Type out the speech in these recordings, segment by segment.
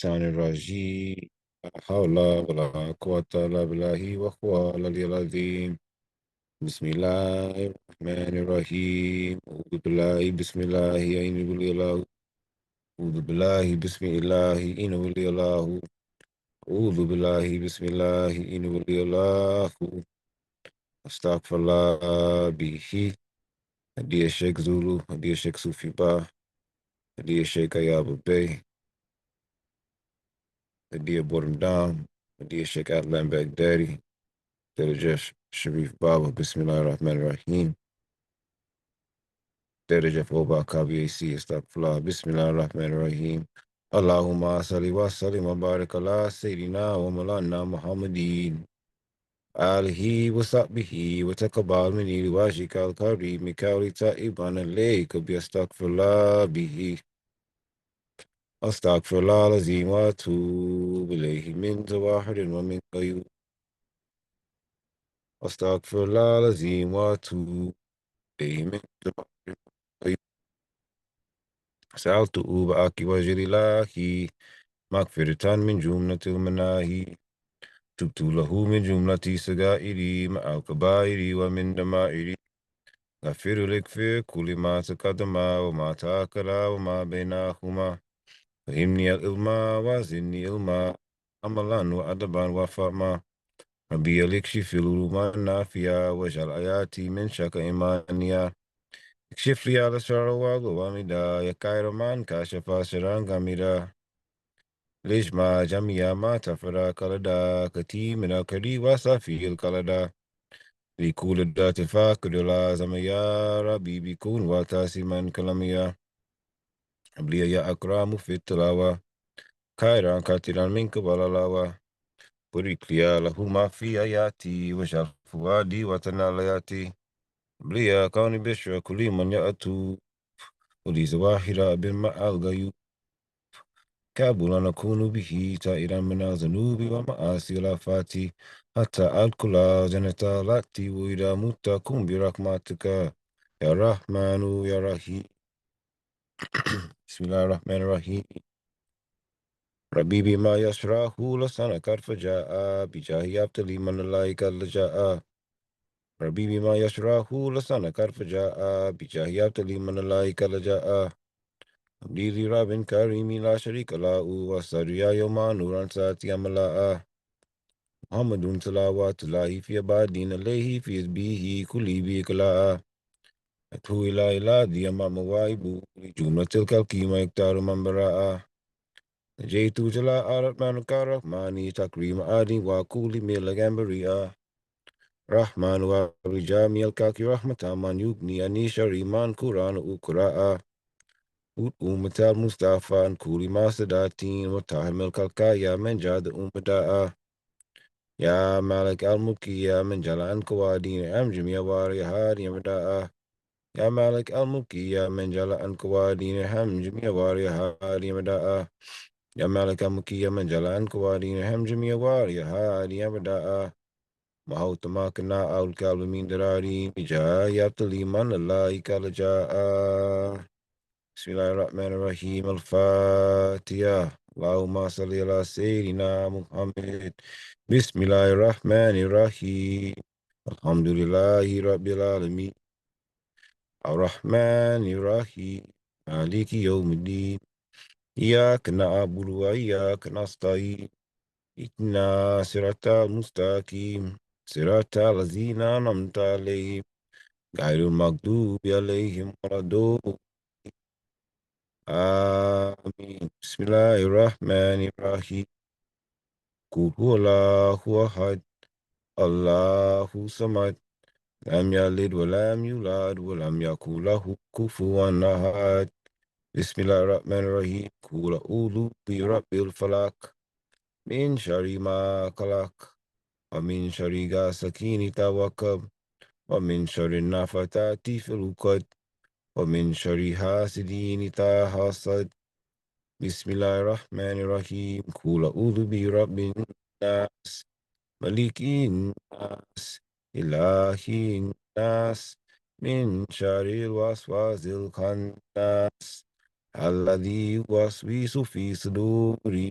الشيطان الرجيم. لا حول ولا قوة إلا بالله وهو العلي العظيم. بسم الله الرحمن الرحيم. أعوذ بالله بسم الله إن ولي الله. أعوذ بالله بسم الله إن ولي الله. أعوذ بالله بسم الله إن ولي الله. أستغفر الله به. هدي الشيخ زولو، هدي الشيخ صوفي با، هدي الشيخ Ayaba Bey, هدي Bottom Down, هدي الشيخ Atlan Baghdadi, درجة شريف بابا. بسم الله الرحمن الرحيم. درجة فوبا كابي سي استغفر الله. بسم الله الرحمن الرحيم. اللهم صل وسلم وبارك على سيدنا ومولانا محمد آله وصحبه وتقبل مني لوجهك الكريم كوني تائبا إليك بأستغفر الله به. أستغفر الله العظيم وأتوب إليه من زواهر ومن غيوب. أستغفر الله العظيم وأتوب إليه من زواهر ومن غيوب. سألته بأك وجه الله مغفرة من جملة المناهي. تبت له من جملة سجائري مع الكبائر ومن دمائري. غفر لك في كل ما تقدم وما تأخر وما بينهما. فهمني العلم وزدني علما، عملا وأدبا وفهما. ربي اكشف العلوم النافية واجعل آياتي من شك إيمانيا. اكشف لي على الشر والغوامدا يا خير من كشف شرا غامدا. ليش ما جميع ما تفرق لدى كتير من الكري وصفي الكلدا. لكل ذات فاقد لازم يا ربي بيكون وتاسما كلاميا. أبلي يا أكرم في التلاوة خيرا كثيرا منك بللاوة. بارك لي له ما في آياتي واجعل فؤادي وتنالياتي. أبلي كوني بشر كل من يأتو ولي زواهر بالماء الغيوب. كابولا نكون به تائرا من الذنوب ومعاصي الآفات حتى أدخل جنة التي وإذا مت كن برحمتك يا رحمن يا رحيم. بسم الله الرحمن الرحيم. ربي بما يشرح لسانك فجاء بجاه يبتلي من الله لجاء. ربي بما يشرح لسانك فجاء بجاه يبتلي من الله لجاء. حمدي رب كريم لا شريك له وسريا يوم نورا ساتيا ملاء. محمد صلوات الله في عبادين عليه في حزبه كل بكلاء. أتو إلى ذي أمام موائب لجملة تلك الكيمة يختار من براء. نجيت جلاء الرحمن كالرحمن تكريم آدي وكل من جنبريا. رحمن ورجامي الكاكي رحمة من يبني أني شريمان قرآن أقراء. أمة المصطفى كل ما سداتين وتحمل كالكايا من جاد أمداء. يا مالك الملك يا من جل عن كوادين أمجم يا واري هاري مداء. يا مالك الملك يا من جل عن كوادين أمجم يا واري هاري مداء. يا مالك الملك يا من جل عن كوادين أمجم يا واري هاري مداء. ما هو تماكنا أو الكلب من دراري بجاي يبتلي من الله كالجاء. بسم الله الرحمن الرحيم. الفاتحة. اللهم صل على سيدنا محمد. بسم الله الرحمن الرحيم. الحمد لله رب العالمين الرحمن الرحيم مالك يوم الدين. إياك نعبد وإياك نستعين. اهدنا صراط المستقيم صراط الذين أنعمت عليهم غير المغضوب عليهم ولا الضالين. آمين. بسم الله الرحمن الرحيم. قل هو الله أحد الله الصمد لم يلد ولم يولد ولم يكن له كفوا أحد. بسم الله الرحمن الرحيم. قل أعوذ برب الفلق من شر ما خلق ومن شر غاسق إذا وقب ومن شر النفاثات في العقد ومن شر حاسد إذا حسد. بسم الله الرحمن الرحيم. قل أعوذ برب الناس ملك الناس إله الناس من شر الوسواس الخناس الذي يوسوس في صدور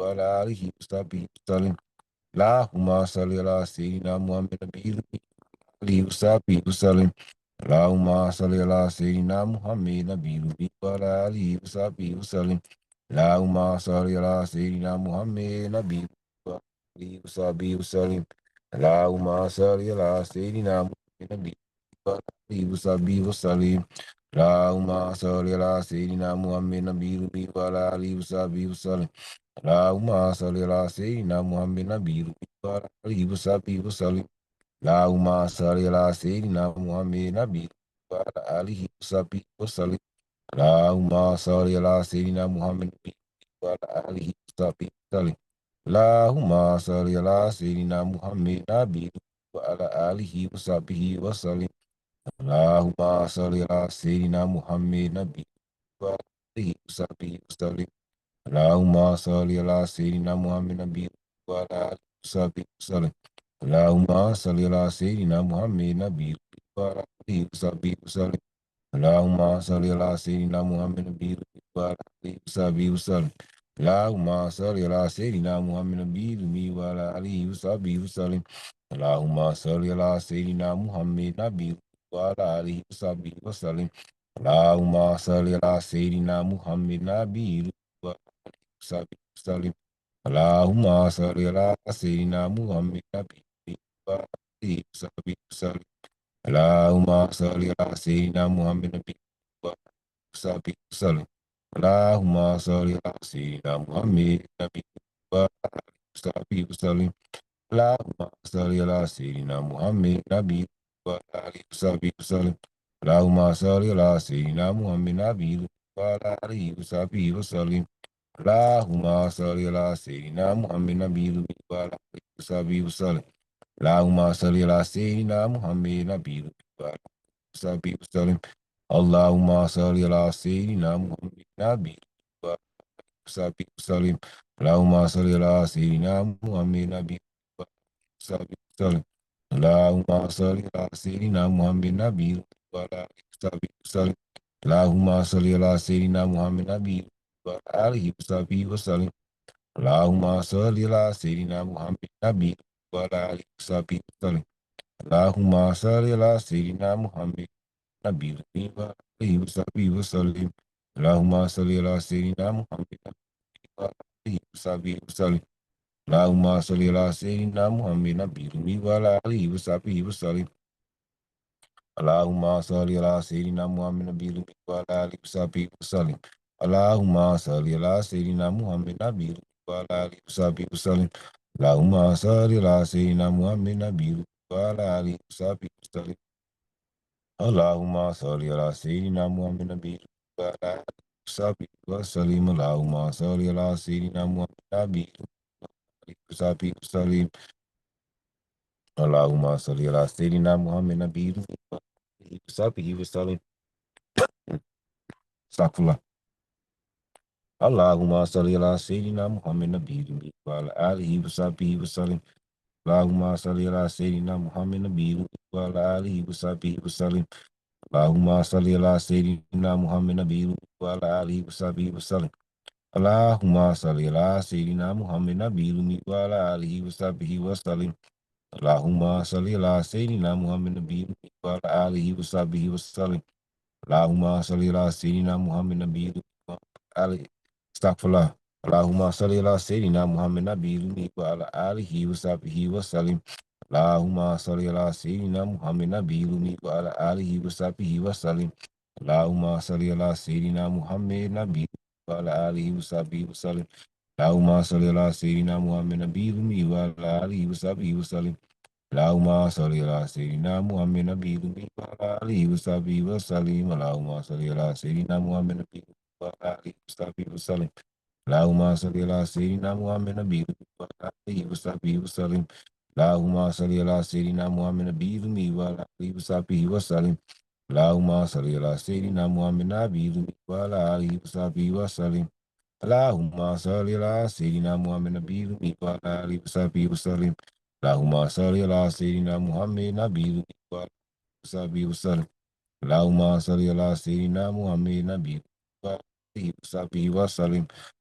وعلى آله وصحبه وسلم. اللهم صل على سيدنا محمد نبي الأمي وآله وصحبه وسلم. اللهم صل على سيدنا محمد نبي الأمي وعلى آله وصحبه وسلم. اللهم صل على سيدنا محمد نبي الأمي وعلى آله وصحبه وسلم. اللهم صل على سيدنا محمد نبي الأمي وعلى آله وصحبه وسلم. اللهم صل على سيدنا محمد نبي الأمي وعلى آله وصحبه وسلم. اللهم صل على سيدنا محمد نبي الأمي وعلى آله وصحبه وسلم. اللهم صل على سيدنا محمد نبي وعلى آله وصحبه وسلم. اللهم صل على سيدنا محمد نبي وعلى آله وصحبه وسلم. اللهم صل على سيدنا محمد نبي وعلى آله وصحبه وسلم. اللهم صل على سيدنا محمد نبي وعلى آله وصحبه وسلم. اللهم صل على سيدنا محمد نبي وعلى آله وصحبه وسلم. اللهم صل على سيدنا محمد نبي وعلى آله وصحبه وسلم. اللهم صل على سيدنا محمد نبي وعلى آله وصحبه وسلم. اللهم صل على سيدنا محمد نبي وعلى آله وصحبه وسلم. اللهم صل على سيدنا محمد نبي وعلى آله وصحبه وسلم. اللهم صل على سيدنا محمد نبي وعلى آله وصحبه وسلم. اللهم صل على سيدنا محمد نبي وعلى آله وصحبه وسلم. اللهم صل على سيدنا محمد نبي وصحبه وسلم. اللهم صل على سيدنا محمد نبي وصحبه وسلم. اللهم صل على سيدنا محمد نبي وآله وصحبه وسلم. اللهم صل على سيدنا محمد نبي وآله وصحبه وسلم. اللهم صل على سيدنا محمد نبي وآله وصحبه وسلم. اللهم صل على سيدنا محمد نبي وآله وصحبه وسلم. اللهم صل على سيدنا محمد نبي وصحبه وسلم. اللهم صل على سيدنا محمد نبي وصحبه وسلم. اللهم صل على سيدنا محمد نبي وعلى آله وصحبه وسلم. اللهم صل على سيدنا محمد نبي وعلى آله وصحبه وسلم. اللهم صل على سيدنا محمد نبي وعلى آله وصحبه وسلم. اللهم صل على سيدنا محمد نبي وآله وصحبه وسلم. اللهم صل على سيدنا محمد وعلى آله وصحبه وسلم. اللهم صل على سيدنا محمد نبي وعلى آله وصحبه وسلم. اللهم صل على سيدنا محمد نبي وعلى آله وصحبه وسلم. اللهم صل على سيدنا محمد نبي وعلى آله وصحبه وسلم. اللهم صل على سيدنا محمد نبي وعلى آله وصحبه وسلم. اللهم صل على سيدنا محمد نبي وعلى آله وصحبه وسلم. اللهم صل على سيدنا محمد نبي وعلى آله وصحبه وسلم. اللهم صل على سيدنا محمد نبي وعلى آله وصحبه وسلم. Astagfirullah. Allahumma salli ala sayyidina Muhammad nabiyyi wa ala alihi wa sahbihi wa sallim. Allahumma salli ala sayyidina Muhammad nabiyyi wa ala alihi wa sahbihi wa sallim. Allahumma salli ala sayyidina Muhammad nabiyyi wa ala alihi wa sahbihi wa sallim. Allahumma salli ala sayyidina Muhammad nabiyyi wa ala alihi wa sahbihi wa sallim. Allahumma salli ala sayyidina Muhammad nabiyyi wa ala alihi wa sahbihi wa sallim. Allahumma salli ala sayyidina Muhammad nabiyyi wa ali Astaghfirullah. Allahumma salli ala sayyidina Muhammad nabiyyi wa ala alihi wa sahbihi wa sallim. Allahumma salli ala sayyidina Muhammad nabiyyi wa ala alihi wa sahbihi wa sallim. Allahumma salli ala sayyidina Muhammad nabiyyi wa ala alihi wa sahbihi wa sallim. Allahumma salli ala sayyidina Muhammad nabiyyi wa ala alihi wa sahbihi wa sallim. Allahumma salli ala sayyidina Muhammad nabiyyi wa ala alihi wa sahbihi wa sallim. Allahumma salli ala sayyidina Muhammad nabiyyi wa ala alihi wa sahbihi wa sallim. Allahumma salli ala sayyidina Muhammad nabiyyi wa ala alihi wa sahbihi wa sallim. Allahumma salli ala sayyidina Muhammad nabiyyi wa ala alihi wa sahbihi wa sallim. Allahumma salli ala sayyidina Muhammad nabiyyi wa ala alihi wa sahbihi wa sallim. Allahumma salli ala sayyidina Muhammad nabiyyi wa ala alihi wa sahbihi wa sallim. Allahumma salli ala sayyidina Muhammad nabiyyi wa ala alihi wa sahbihi wa sallim. Allahumma salli ala sayyidina Muhammad nabiyyi wa ala alihi wa sahbihi wa sallim.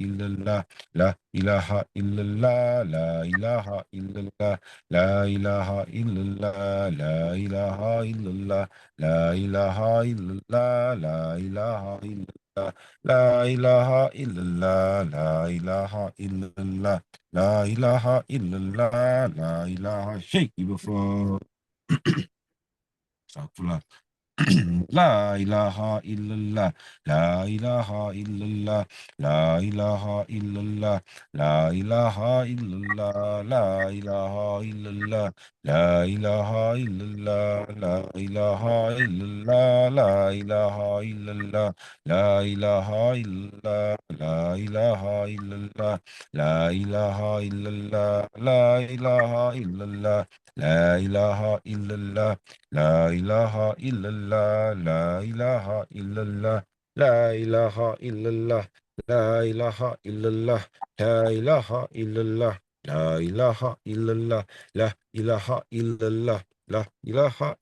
illallah, la ilaha illallah, la ilaha illallah, la ilaha illallah, la ilaha illallah, la ilaha illallah, la ilaha illallah, la ilaha illallah, la ilaha illallah, la ilaha illallah, la ilaha shake you before. Astaghfirullah. La ilaha illallah, la ilaha illallah, la ilaha illallah, la ilaha illallah, la ilaha illallah, la ilaha illallah, la ilaha illallah, la ilaha illallah, la ilaha illallah, la ilaha illallah, la ilaha illallah, la ilaha illallah, la ilaha illallah. La ilaha illallah, la ilaha illallah, la ilaha illallah, la ilaha illallah, la ilaha illallah, la ilaha illallah, la ilaha illallah, la ilaha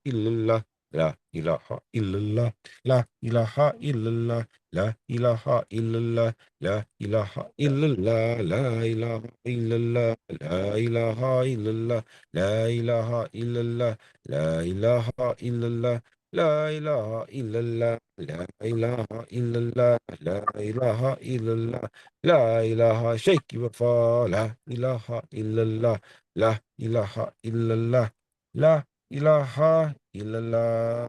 illallah, la ilaha illallah, la ilaha illallah, la ilaha illallah, la ilaha illallah, la ilaha illallah, la ilaha illallah, la ilaha illallah. La ilaha illallah, la ilaha illallah, la ilaha illallah, la ilaha illallah, la ilaha shake you fall, la ilaha illallah, la ilaha illallah, la ilaha illallah.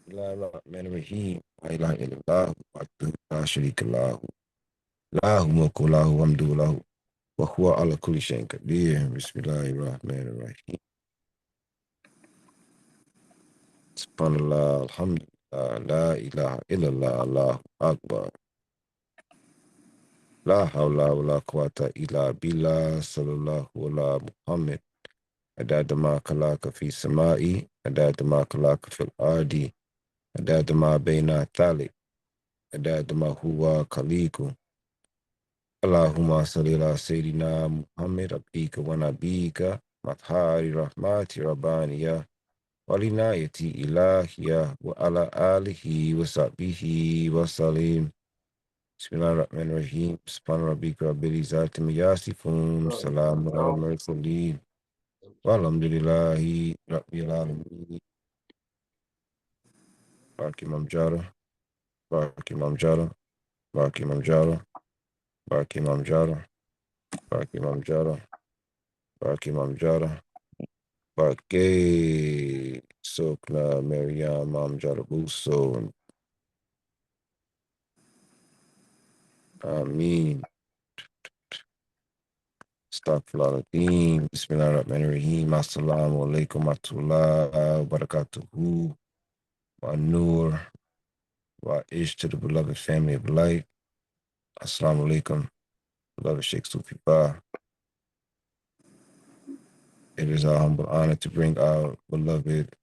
Bismillahirrahmanirrahim. La ilaha illallah, wahdahu la sharika lahu, lahu mulku lahu hamdu lahu, wa huwa ala kulli shay'in qadir. Bismillahirrahmanirrahim. Subhanallah, alhamdulillah, la ilaha illallah, Allahu Akbar. La hawla wa la quwwata illa billah, sallallahu ala Muhammad. Adada ma kalaka fi samai, adada ma kalaka fil ardi, adada ma bayna thalik, adada ma huwa kaliku. Allahumma salli ala Sayyidina Muhammad, abdika wa nabika, mathari rahmati rabbaniyah. Walinayati ilahiyah wa ala alihi wa sahbihi wa salim. Bismillahirrahmanirrahim. Subhana rabbika rabbil izzati amma yasifun. Salamun ala al-mursalin. Walhamdulillahi rabbil alamin. Bark Imam Darrah. Bark Imam Darrah. Bark Imam Darrah. Bark Imam Darrah. Bark Imam Darrah. Bark Imam Darrah. Barke Sokna Maryam Imam Darrah Buso. Ameen. Astaghfirullahaladzim. Bismillahirrahmanirrahim. Assalamu alaikum wa barakatuhu. Wa nur. Wa ish to the beloved family of light. Assalamu alaikum. Beloved Sheikh Sufi Ba. It is our humble honor to bring our beloved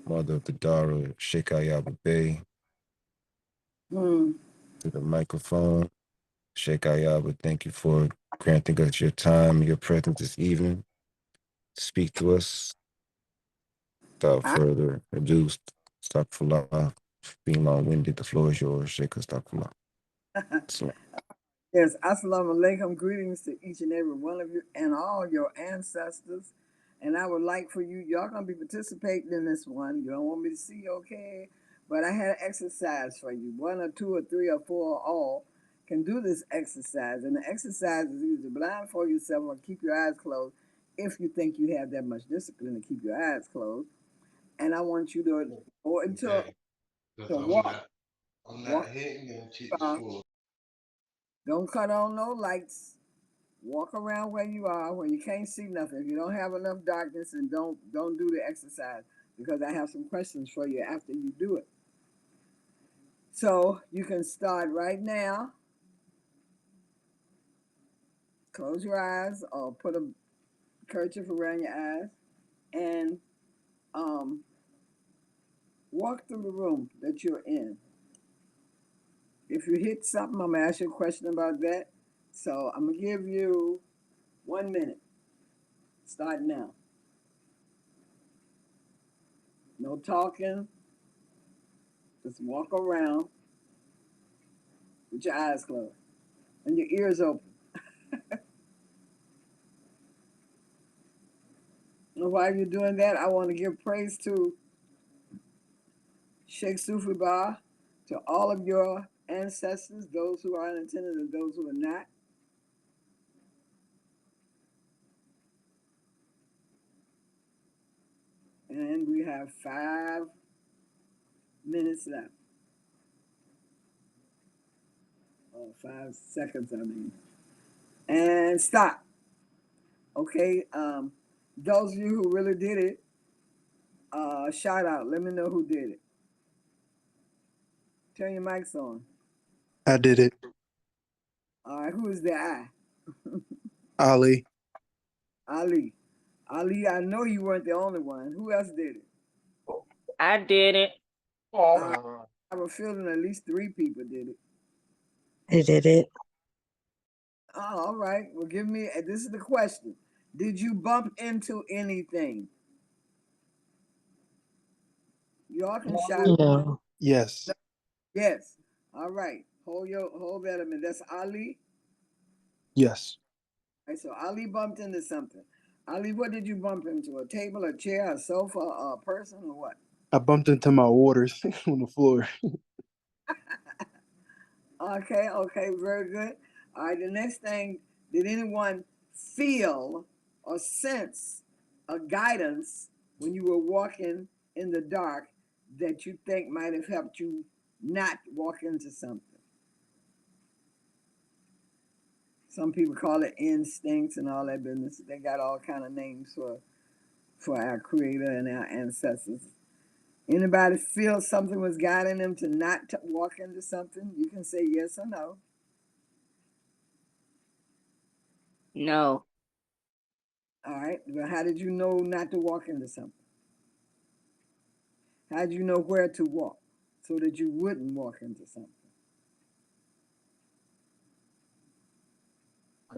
mother of the Darrah, Cheikah Ayaba Bey, to the microphone. Cheikah Ayaba, thank you for granting us your time and your presence this evening to speak to us. Without further ado, astaghfirullah, being long-winded, the floor is yours, Sheikh. Astaghfirullah. Yes, assalamu alaikum. Greetings to each and every one of you and all your ancestors. And I would like for you, y'all gonna be participating in this one. You don't want me to see, okay? But I had an exercise for you. One or two or three or four or all can do this exercise. And the exercise is either blindfold yourself or keep your eyes closed if you think you have that much discipline to keep your eyes closed. And I want you to go into to walk. Walk. Don't cut on no lights. Walk around where you are, where you can't see nothing. If you don't have enough darkness, and don't do the exercise because I have some questions for you after you do it. So you can start right now. Close your eyes or put a kerchief around your eyes and um, walk through the room that you're in. If you hit something, I'm gonna ask you a question about that. So I'm gonna give you 1 minute. Start now. No talking. Just walk around with your eyes closed and your ears open. And while you're doing that, I want to give praise to Sheikh Sufi Ba, to all of your ancestors, those who are in attendance and those who are not. And we have 5 minutes left. Oh, 5 seconds, I mean. And stop. Okay. Those of you who really did it, shout out. Let me know who did it. Turn your mics on. I did it. All right. Who is the I? Ali. Ali. Ali, I know you weren't the only one. Who else did it? I did it. I have a feeling at least 3 people did it. I did it. Oh, all right. Well, give me. This is the question. Did you bump into anything? Y'all can shout. No. Yes. Yes. All right. Hold that a minute. That's Ali. Yes. All right. So Ali bumped into something. Ali, what did you bump into? A table, a chair, a sofa, a person, or what? I bumped into my waters on the floor. Okay. Okay. Very good. All right. The next thing. Did anyone feel or sense a guidance when you were walking in the dark that you think might have helped you not walk into something? Some people call it instincts and all that business. They got all kind of names for our creator and our ancestors. Anybody feel something was guiding them to not walk into something? You can say yes or no. No. All right. Well, how did you know not to walk into something? How did you know where to walk so that you wouldn't walk into something?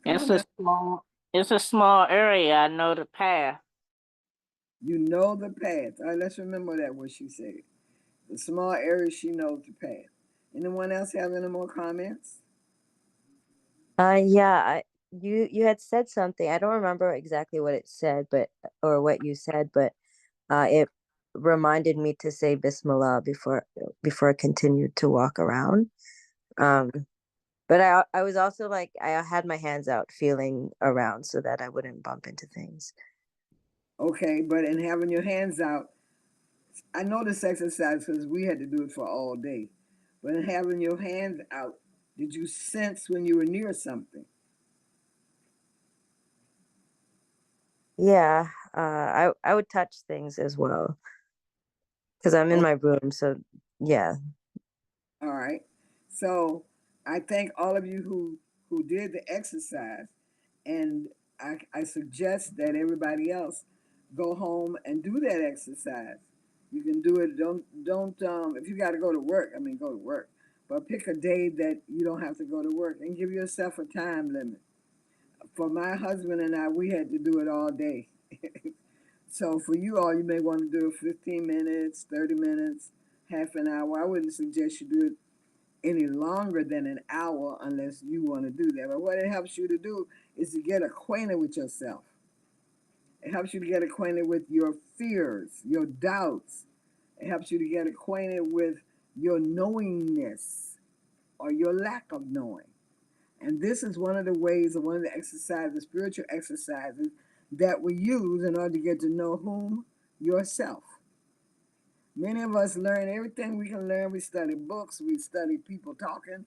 Come It's on now. a small it's a small area. I know the path. You know the path. All right, let's remember that what she said. The small area she knows the path. Anyone else have any more comments? Yeah, you had said something. I don't remember exactly what it said, but or what you said, but it reminded me to say Bismillah before I continued to walk around. Um, but I was also like I had my hands out feeling around so that I wouldn't bump into things. Okay, but in having your hands out, I know this exercise because we had to do it for all day. But in having your hands out, did you sense when you were near something? Yeah, I would touch things as well because I'm in Oh, my room, so yeah. all right. So I thank all of you who did the exercise, and I suggest that everybody else go home and do that exercise. You can do it. Don't if you got to go to work. I mean, go to work, but pick a day that you don't have to go to work and give yourself a time limit. For my husband and I, we had to do it all day. So for you all, you may want to do it 15 minutes, 30 minutes, half an hour. I wouldn't suggest you do it any longer than an hour unless you want to do that. But what it helps you to do is to get acquainted with yourself. It helps you to get acquainted with your fears, your doubts. It helps you to get acquainted with your knowingness or your lack of knowing. And this is one of the ways, or one of the exercises, spiritual exercises that we use in order to get to know whom? Yourself. Many of us learn everything we can learn. We study books, we study people talking,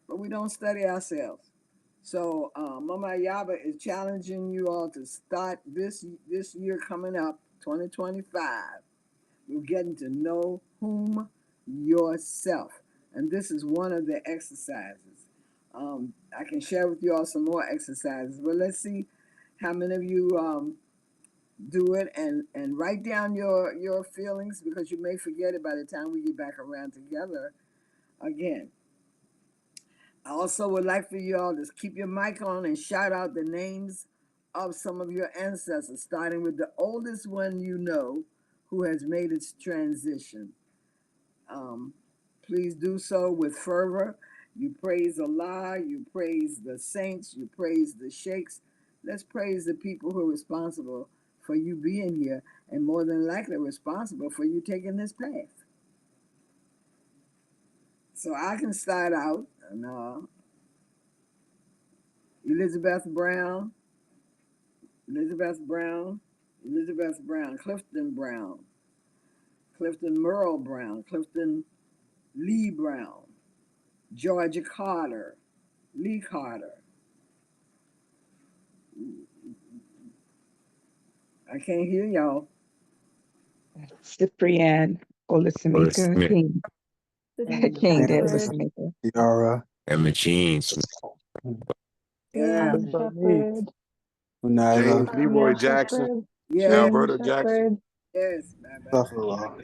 but we don't study ourselves. So Mama Ayaba is challenging you all to start this year coming up, 2025. We're getting to know whom yourself, and this is one of the exercises. I can share with you all some more exercises, but let's see how many of you do it and write down your feelings because you may forget it by the time we get back around together again. I also would like for you all to keep your mic on and shout out the names of some of your ancestors, starting with the oldest one you know who has made its transition. Um, Please do so with fervor. You praise Allah, you praise the saints, you praise the sheikhs. Let's praise the people who are responsible for you being here and more than likely responsible for you taking this path. So I can start out, and Elizabeth Brown, Elizabeth Brown, Elizabeth Brown, Clifton Merle Brown, Clifton Lee Brown, Georgia Carter, Lee Carter. I can't hear y'all. Cyprian, Brother Olasamika, Smith, King. Denise King did Shepherd, Olasamika. Darrah, Emma Jean Smith, Ian Monique, Shepherd, Unaiva, James Leroy Tanya Jackson, Shepherd, Yes, Jean Alberta Jackson, Shepherd, yes, bye bye. Sufferlaw,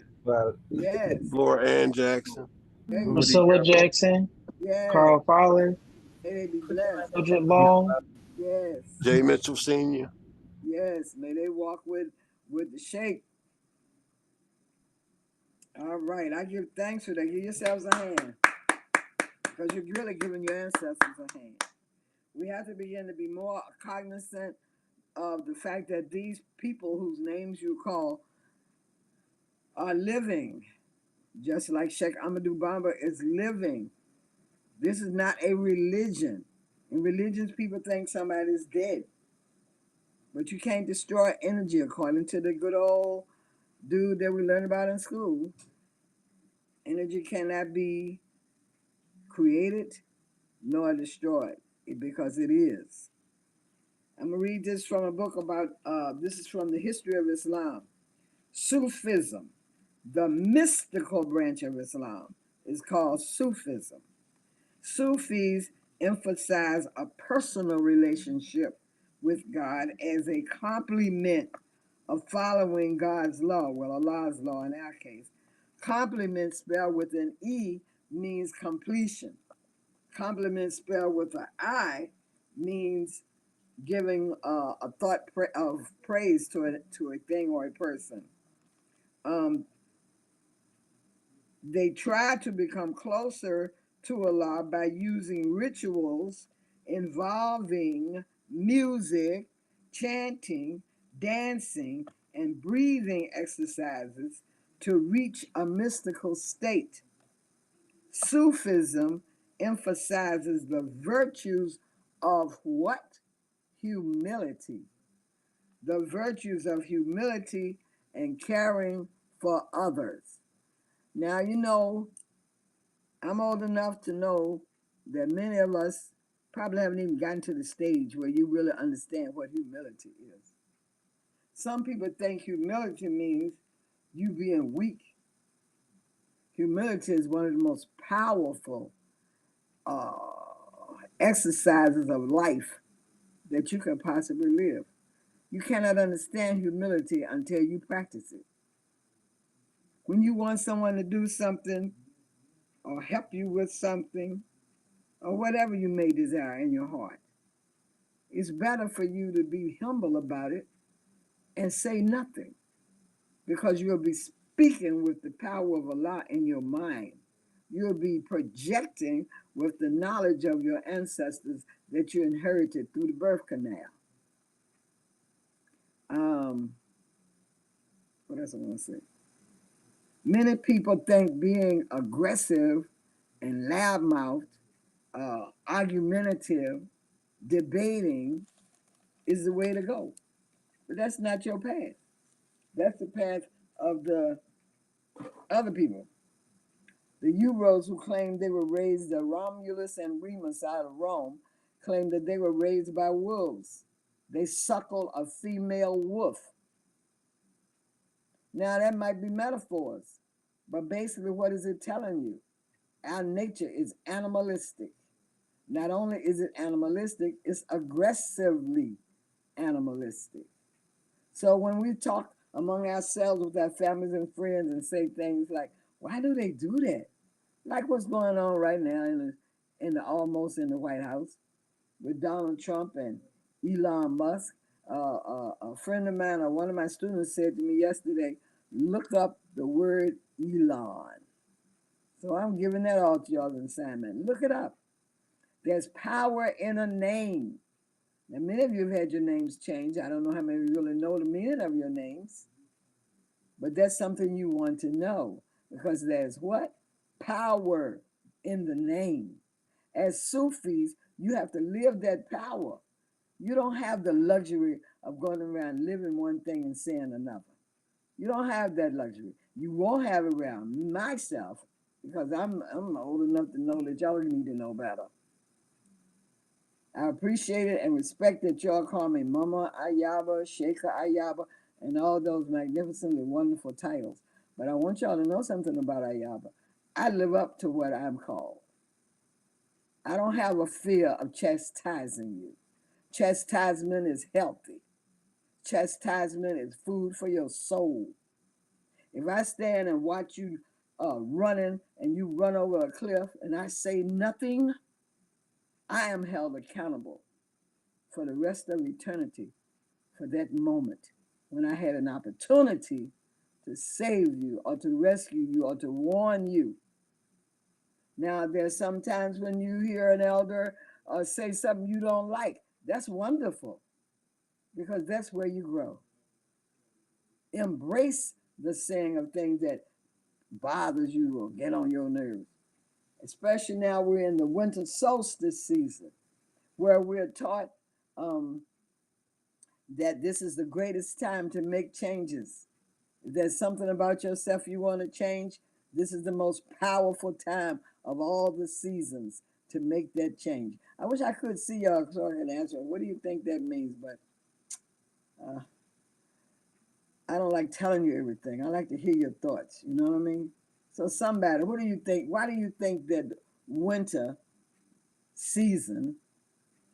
Yes, Laura Ann Jackson, hey, Woody Priscilla Campbell, Jackson, yes. Carl Fowler, May they be blessed. Mildred Long. Yes, Jay Mitchell Sr., yes. May they walk with the shake. All right, I give thanks for that. Give yourselves a hand because you're really giving your ancestors a hand. We have to begin to be more cognizant of the fact that these people whose names you call are living, just like Sheikh Amadou Bamba is living. This is not a religion. In religions, people think somebody's dead, but you can't destroy energy according to the good old dude that we learned about in school. Energy cannot be created nor destroyed because it is. I'm gonna read this from a book about. This is from the history of Islam. Sufism, the mystical branch of Islam, is called Sufism. Sufis emphasize a personal relationship with God as a complement of following God's law, well, Allah's law in our case. Complement spelled with an E means completion. Complement spelled with an I means giving a thought of praise to a thing or a person. Um, they try to become closer to Allah by using rituals involving music, chanting, dancing, and breathing exercises to reach a mystical state. Sufism emphasizes the virtues of what? Humility. The virtues of humility and caring for others. Now, I'm old enough to know that many of us probably haven't even gotten to the stage where you really understand what humility is. Some people think humility means you being weak. Humility is one of the most powerful uh, exercises of life that you can possibly live. You cannot understand humility until you practice it. When you want someone to do something or help you with something or whatever you may desire in your heart, it's better for you to be humble about it and say nothing because you'll be speaking with the power of Allah in your mind. You'll be projecting with the knowledge of your ancestors that you inherited through the birth canal. Um, what else I want to say? Many people think being aggressive and loudmouthed, argumentative, debating is the way to go. But that's not your path. That's the path of the other people. The Euros who claimed they were raised, the Romulus and Remus out of Rome, claimed that they were raised by wolves. They suckle a female wolf. Now, that might be metaphors, but basically, what is it telling you? Our nature is animalistic. Not only is it animalistic, it's aggressively animalistic. So when we talk among ourselves with our families and friends and say things like, why do they do that? Like what's going on right now in the almost in the White House with Donald Trump and Elon Musk. A friend of mine or one of my students said to me yesterday, look up the word Elon. So I'm giving that all to y'all as an assignment. Look it up. There's power in a name. Now, many of you have had your names changed. I don't know how many of you really know the meaning of your names, but that's something you want to know because there's what? Power in the name. As Sufis, you have to live that power. You don't have the luxury of going around living one thing and saying another. You don't have that luxury. You won't have it around myself because I'm old enough to know that y'all need to know better. I appreciate it and respect that y'all call me Mama Ayaba, Cheikah Ayaba, and all those magnificently wonderful titles. But I want y'all to know something about Ayaba. I live up to what I'm called. I don't have a fear of chastising you. Chastisement is healthy. Chastisement is food for your soul. If I stand and watch you running and you run over a cliff and I say nothing, I am held accountable for the rest of eternity for that moment when I had an opportunity to save you or to rescue you or to warn you. Now, there's sometimes when you hear an elder say something you don't like. That's wonderful because that's where you grow. Embrace the saying of things that bothers you or get on your nerves. Especially now we're in the winter solstice season where we're taught that this is the greatest time to make changes. If there's something about yourself you want to change, this is the most powerful time of all the seasons to make that change. I wish I could see y'all so I can answer. What do you think that means? But uh, I don't like telling you everything. I like to hear your thoughts. You know what I mean? So somebody, what do you think? Why do you think that winter season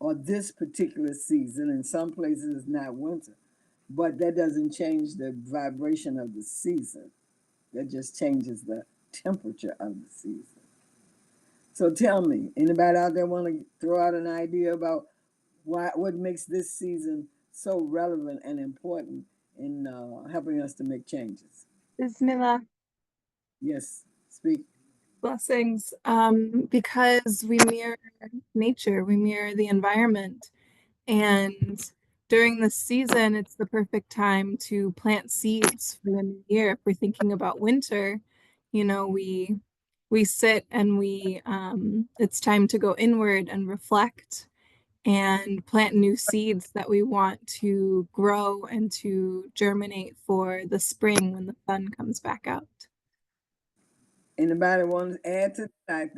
or this particular season, in some places it's not winter, but that doesn't change the vibration of the season. That just changes the temperature of the season. So tell me, anybody out there want to throw out an idea about what makes this season so relevant and important in helping us to make changes? Bismillah. Yes, speak. Blessings. Because we mirror nature, we mirror the environment. And during this season, it's the perfect time to plant seeds for the new year. If we're thinking about winter, we sit and it's time to go inward and reflect and plant new seeds that we want to grow and to germinate for the spring when the sun comes back out. Anybody want to add to that?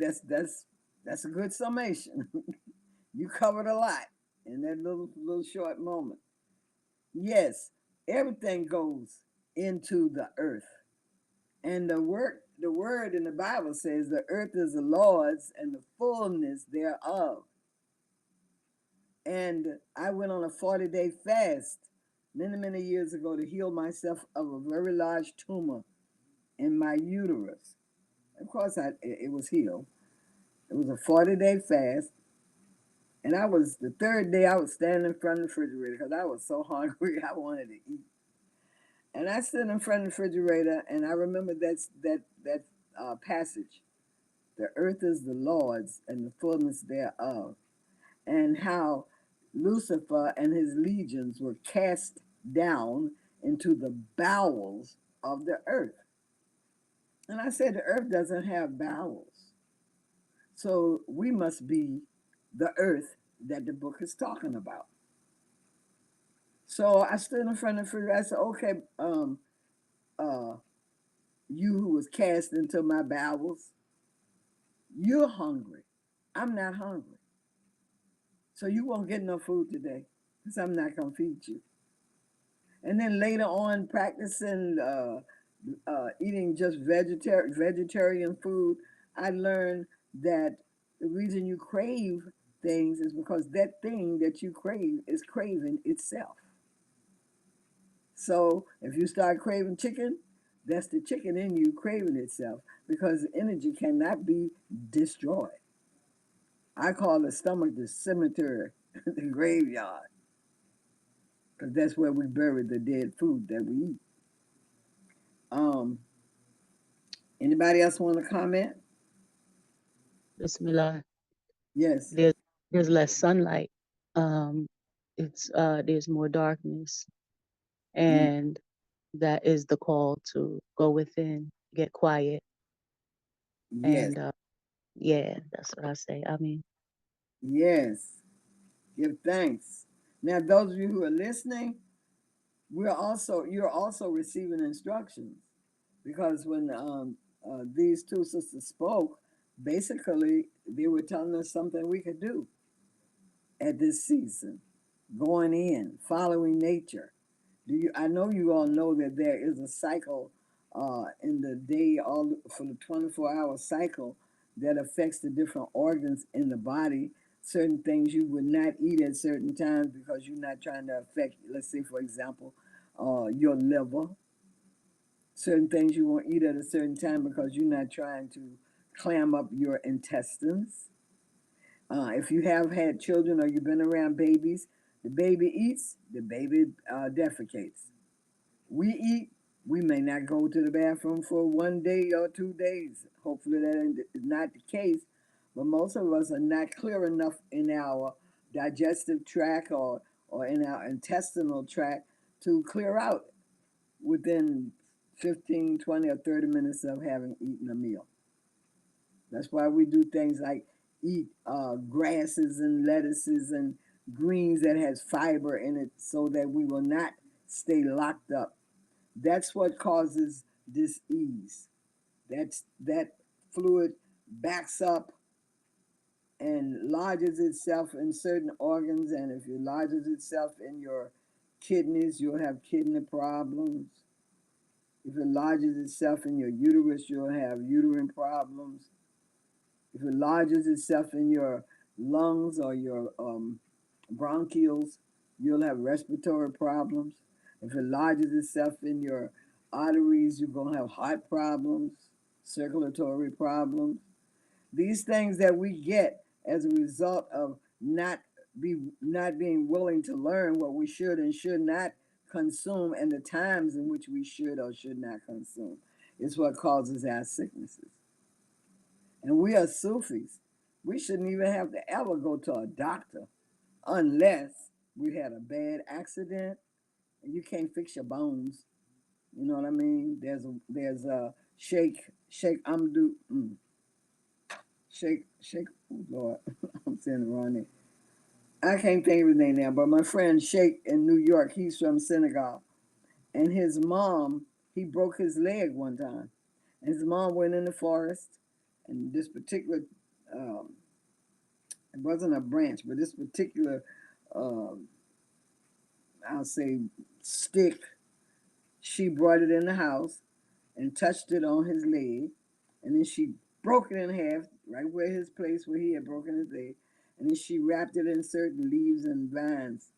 That's a good summation. You covered a lot in that little short moment. Yes, everything goes into the earth. And the word in the Bible says the earth is the Lord's and the fullness thereof. And I went on a 40-day fast many years ago to heal myself of a very large tumor in my uterus. Of course, it was healed. It was a 40-day fast. And the third day I was standing in front of the refrigerator because I was so hungry I wanted to eat. And I stood in front of the refrigerator and I remember that passage. The earth is the Lord's and the fullness thereof. And how Lucifer and his legions were cast down into the bowels of the earth. And I said, the earth doesn't have bowels. So we must be the earth that the book is talking about. So I stood in front of the refrigerator. I said, okay, uh, you who was cast into my bowels, you're hungry. I'm not hungry. So you won't get no food today because I'm not going to feed you. And then later on, practicing eating just vegetarian food, I learned that the reason you crave things is because that thing that you crave is craving itself. So if you start craving chicken, that's the chicken in you craving itself because energy cannot be destroyed. I call the stomach the cemetery, the graveyard, because that's where we bury the dead food that we eat. Um, Anybody else want to comment? Bismillah. Yes. There's less sunlight. Um, there's more darkness, and that is the call to go within, get quiet, Yes. and yeah, that's what I say. I mean, Yes. Give thanks. Now, those of you who are listening, you're also receiving instructions, because when these two sisters spoke, basically they were telling us something we could do at this season, going in, following nature. I know you all know that there is a cycle in the day, all for the 24-hour cycle, that affects the different organs in the body. Certain things you would not eat at certain times because you're not trying to affect, let's say, for example, your liver. Certain things you won't eat at a certain time because you're not trying to clam up your intestines. If you have had children or you've been around babies, the baby eats, the baby defecates. We eat, we may not go to the bathroom for 1 day or 2 days. Hopefully that is not the case, but most of us are not clear enough in our digestive tract or in our intestinal tract to clear out within 15, 20, or 30 minutes of having eaten a meal. That's why we do things like eat grasses and lettuces and greens that has fiber in it so that we will not stay locked up. That's what causes dis-ease. That fluid backs up and lodges itself in certain organs, and if it lodges itself in your kidneys, you'll have kidney problems. If it lodges itself in your uterus, you'll have uterine problems. If it lodges itself in your lungs or your bronchioles, you'll have respiratory problems. If it lodges itself in your arteries, you're going to have heart problems, circulatory problems. These things that we get as a result of not being willing to learn what we should and should not consume, and the times in which we should or should not consume, is what causes our sicknesses. And we are Sufis. We shouldn't even have to ever go to a doctor unless we had a bad accident and you can't fix your bones. You know what I mean? There's a Sheikh Amdu Sheikh oh Lord, I'm saying the wrong name. I can't think of his name now, but my friend Sheikh in New York, he's from Senegal. And his mom, he broke his leg one time. And his mom went in the forest, and this particular um, it wasn't a branch, but this particular, uh, I'll say, stick, she brought it in the house and touched it on his leg, and then she broke it in half, right where his place where he had broken his leg, and then she wrapped it in certain leaves and vines,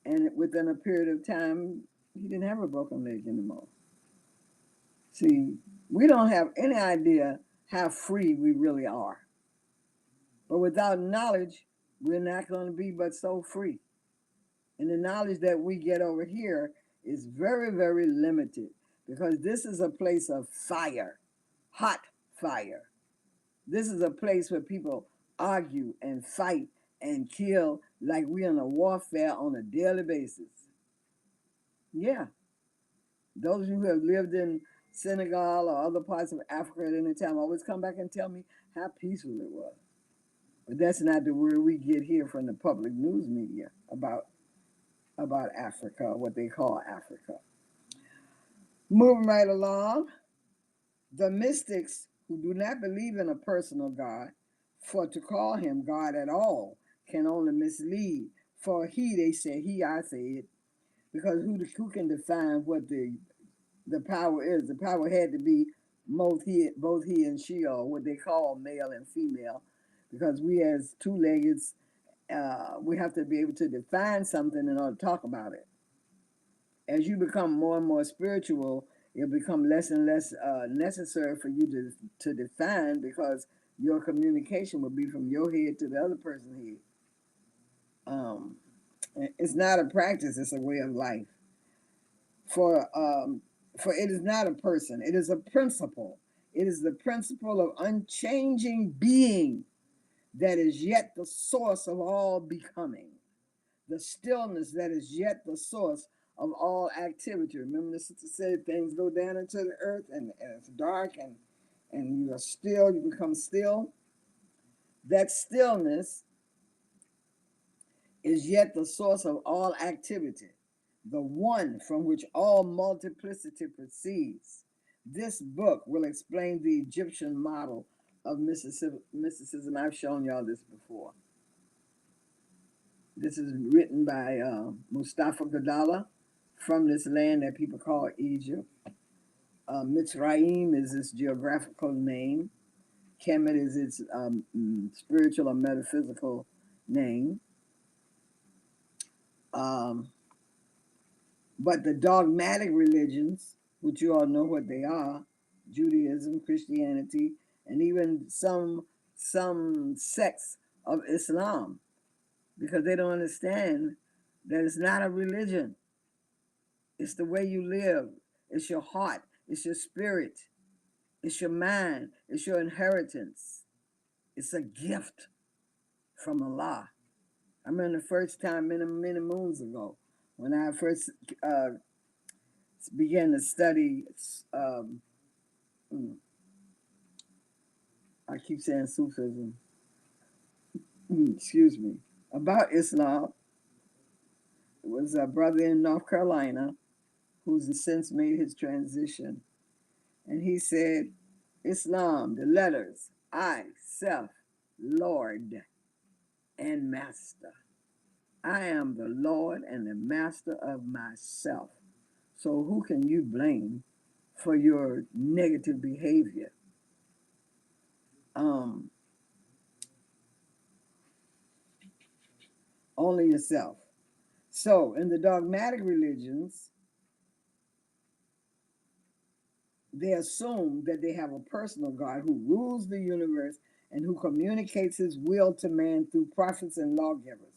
and within a period of time, he didn't have a broken leg anymore. See, we don't have any idea how free we really are, but without knowledge, we're not going to be but so free. And the knowledge that we get over here is very, very limited, because this is a place of fire, hot fire. This is a place where people argue and fight and kill like we're in a warfare on a daily basis. Yeah, those of you who have lived in Senegal or other parts of Africa at any time always come back and tell me how peaceful it was. But that's not the word we get here from the public news media about Africa, what they call Africa. Moving right along, the mystics who do not believe in a personal God, for to call him God at all can only mislead. For he, they say, I say it, because who can define what the power is? The power had to be both he and she, or what they call male and female, because we as two-legged, we have to be able to define something in order to talk about it. As you become more and more spiritual, it'll become less and less necessary for you to define, because your communication will be from your head to the other person's head. Um, it's not a practice; it's a way of life. For um, for it is not a person; it is a principle. It is the principle of unchanging being that is yet the source of all becoming, the stillness that is yet the source of all activity. Remember the sister said things go down into the earth and it's dark and you are still, you become still. That stillness is yet the source of all activity, the one from which all multiplicity proceeds. This book will explain the Egyptian model of mysticism. I've shown y'all this before. This is written by Mustafa Gadala from this land that people call Egypt. Mitzrayim is its geographical name. Kemet is its spiritual or metaphysical name. But the dogmatic religions, which you all know what they are, Judaism, Christianity, and even some sects of Islam, because they don't understand that it's not a religion. It's the way you live. It's your heart. It's your spirit. It's your mind. It's your inheritance. It's a gift from Allah. I remember the first time many moons ago when I first began to study. I keep saying Sufism. Excuse me. About Islam. It was a brother in North Carolina who's since made his transition. And he said, Islam, the letters, I, self, Lord, and Master. I am the Lord and the Master of myself. So who can you blame for your negative behavior? Only yourself. So in the dogmatic religions, they assume that they have a personal God who rules the universe and who communicates his will to man through prophets and lawgivers.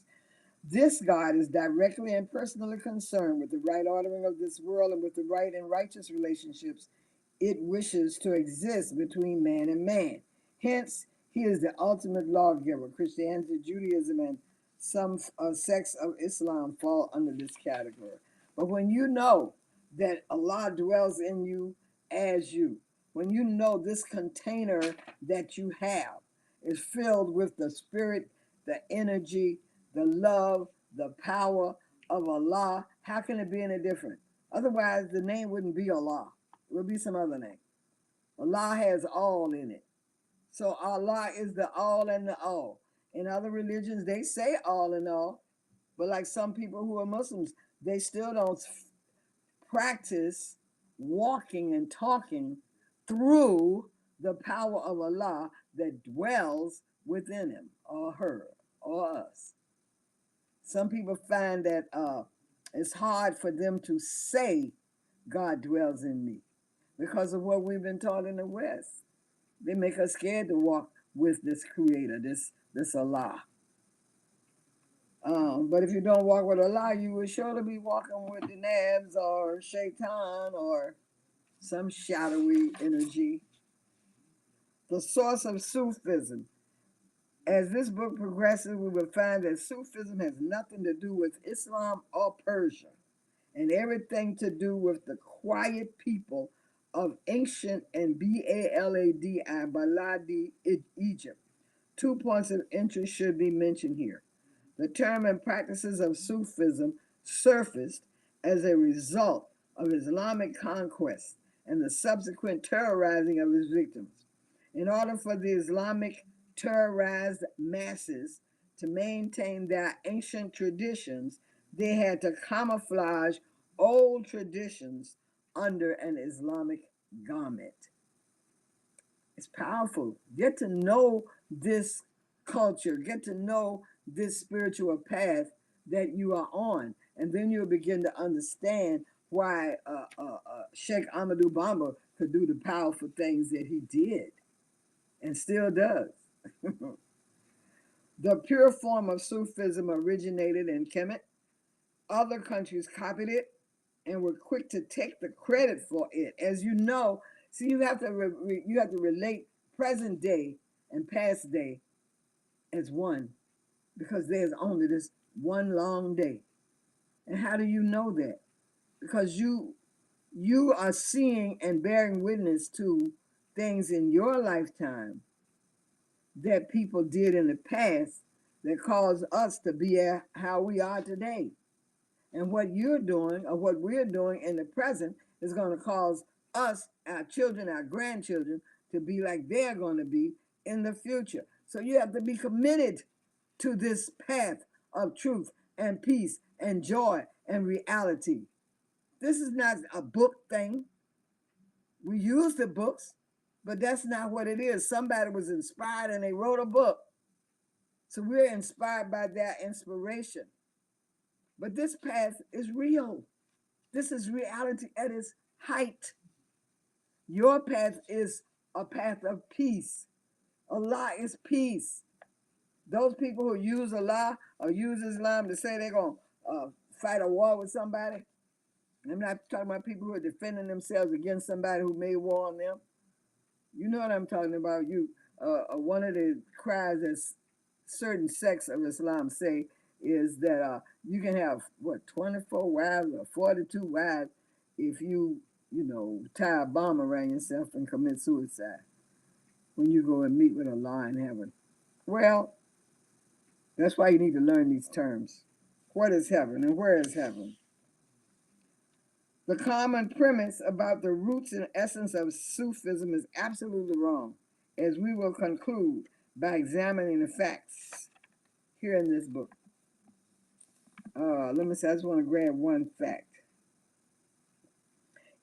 This God is directly and personally concerned with the right ordering of this world and with the right and righteous relationships it wishes to exist between man and man. Hence, he is the ultimate lawgiver. Christianity, Judaism, and some sects of Islam fall under this category. But when you know that Allah dwells in you as you, when you know this container that you have is filled with the spirit, the energy, the love, the power of Allah, how can it be any different? Otherwise, the name wouldn't be Allah. It would be some other name. Allah has all in it. So Allah is the all and the all. In other religions, they say all and all, but like some people who are Muslims, they still don't practice walking and talking through the power of Allah that dwells within him or her or us. Some people find that it's hard for them to say God dwells in me because of what we've been taught in the West. They make us scared to walk with this creator, this Allah. But if you don't walk with Allah, you will surely be walking with the Nabs or Shaitan or some shadowy energy. The source of Sufism. As this book progresses, we will find that Sufism has nothing to do with Islam or Persia, and everything to do with the quiet people of ancient and Baladi Egypt. 2 points of interest should be mentioned here. The term and practices of Sufism surfaced as a result of Islamic conquest and the subsequent terrorizing of its victims. In order for the Islamic terrorized masses to maintain their ancient traditions, they had to camouflage old traditions under an Islamic garment. It's powerful. Get to know this culture, get to know this spiritual path that you are on, and then you'll begin to understand why Sheikh Ahmadou Bamba could do the powerful things that he did and still does. The pure form of Sufism originated in Kemet. Other countries copied it and were quick to take the credit for it. As you know, See, you have to you have to relate present day and past day as one, because there's only this one long day. And how do you know that? Because you are seeing and bearing witness to things in your lifetime that people did in the past that caused us to be how we are today. And what you're doing or what we're doing in the present is going to cause us, our children, our grandchildren, to be like they're going to be in the future. So you have to be committed to this path of truth and peace and joy and reality. This is not a book thing. We use the books, but that's not what it is. Somebody was inspired and they wrote a book. So we're inspired by that inspiration. But this path is real. This is reality at its height. Your path is a path of peace. Allah is peace. Those people who use Allah or use Islam to say they're going to fight a war with somebody, I'm not talking about people who are defending themselves against somebody who made war on them. You know what I'm talking about. One of the cries that certain sects of Islam say is that you can have what 24 wives or 42 wives if you tie a bomb around yourself and commit suicide when you go and meet with Allah in heaven. Well, that's why you need to learn these terms. What is heaven and where is heaven? The common premise about the roots and essence of Sufism is absolutely wrong, as we will conclude by examining the facts here in this book. Let me say, I just want to grab one fact.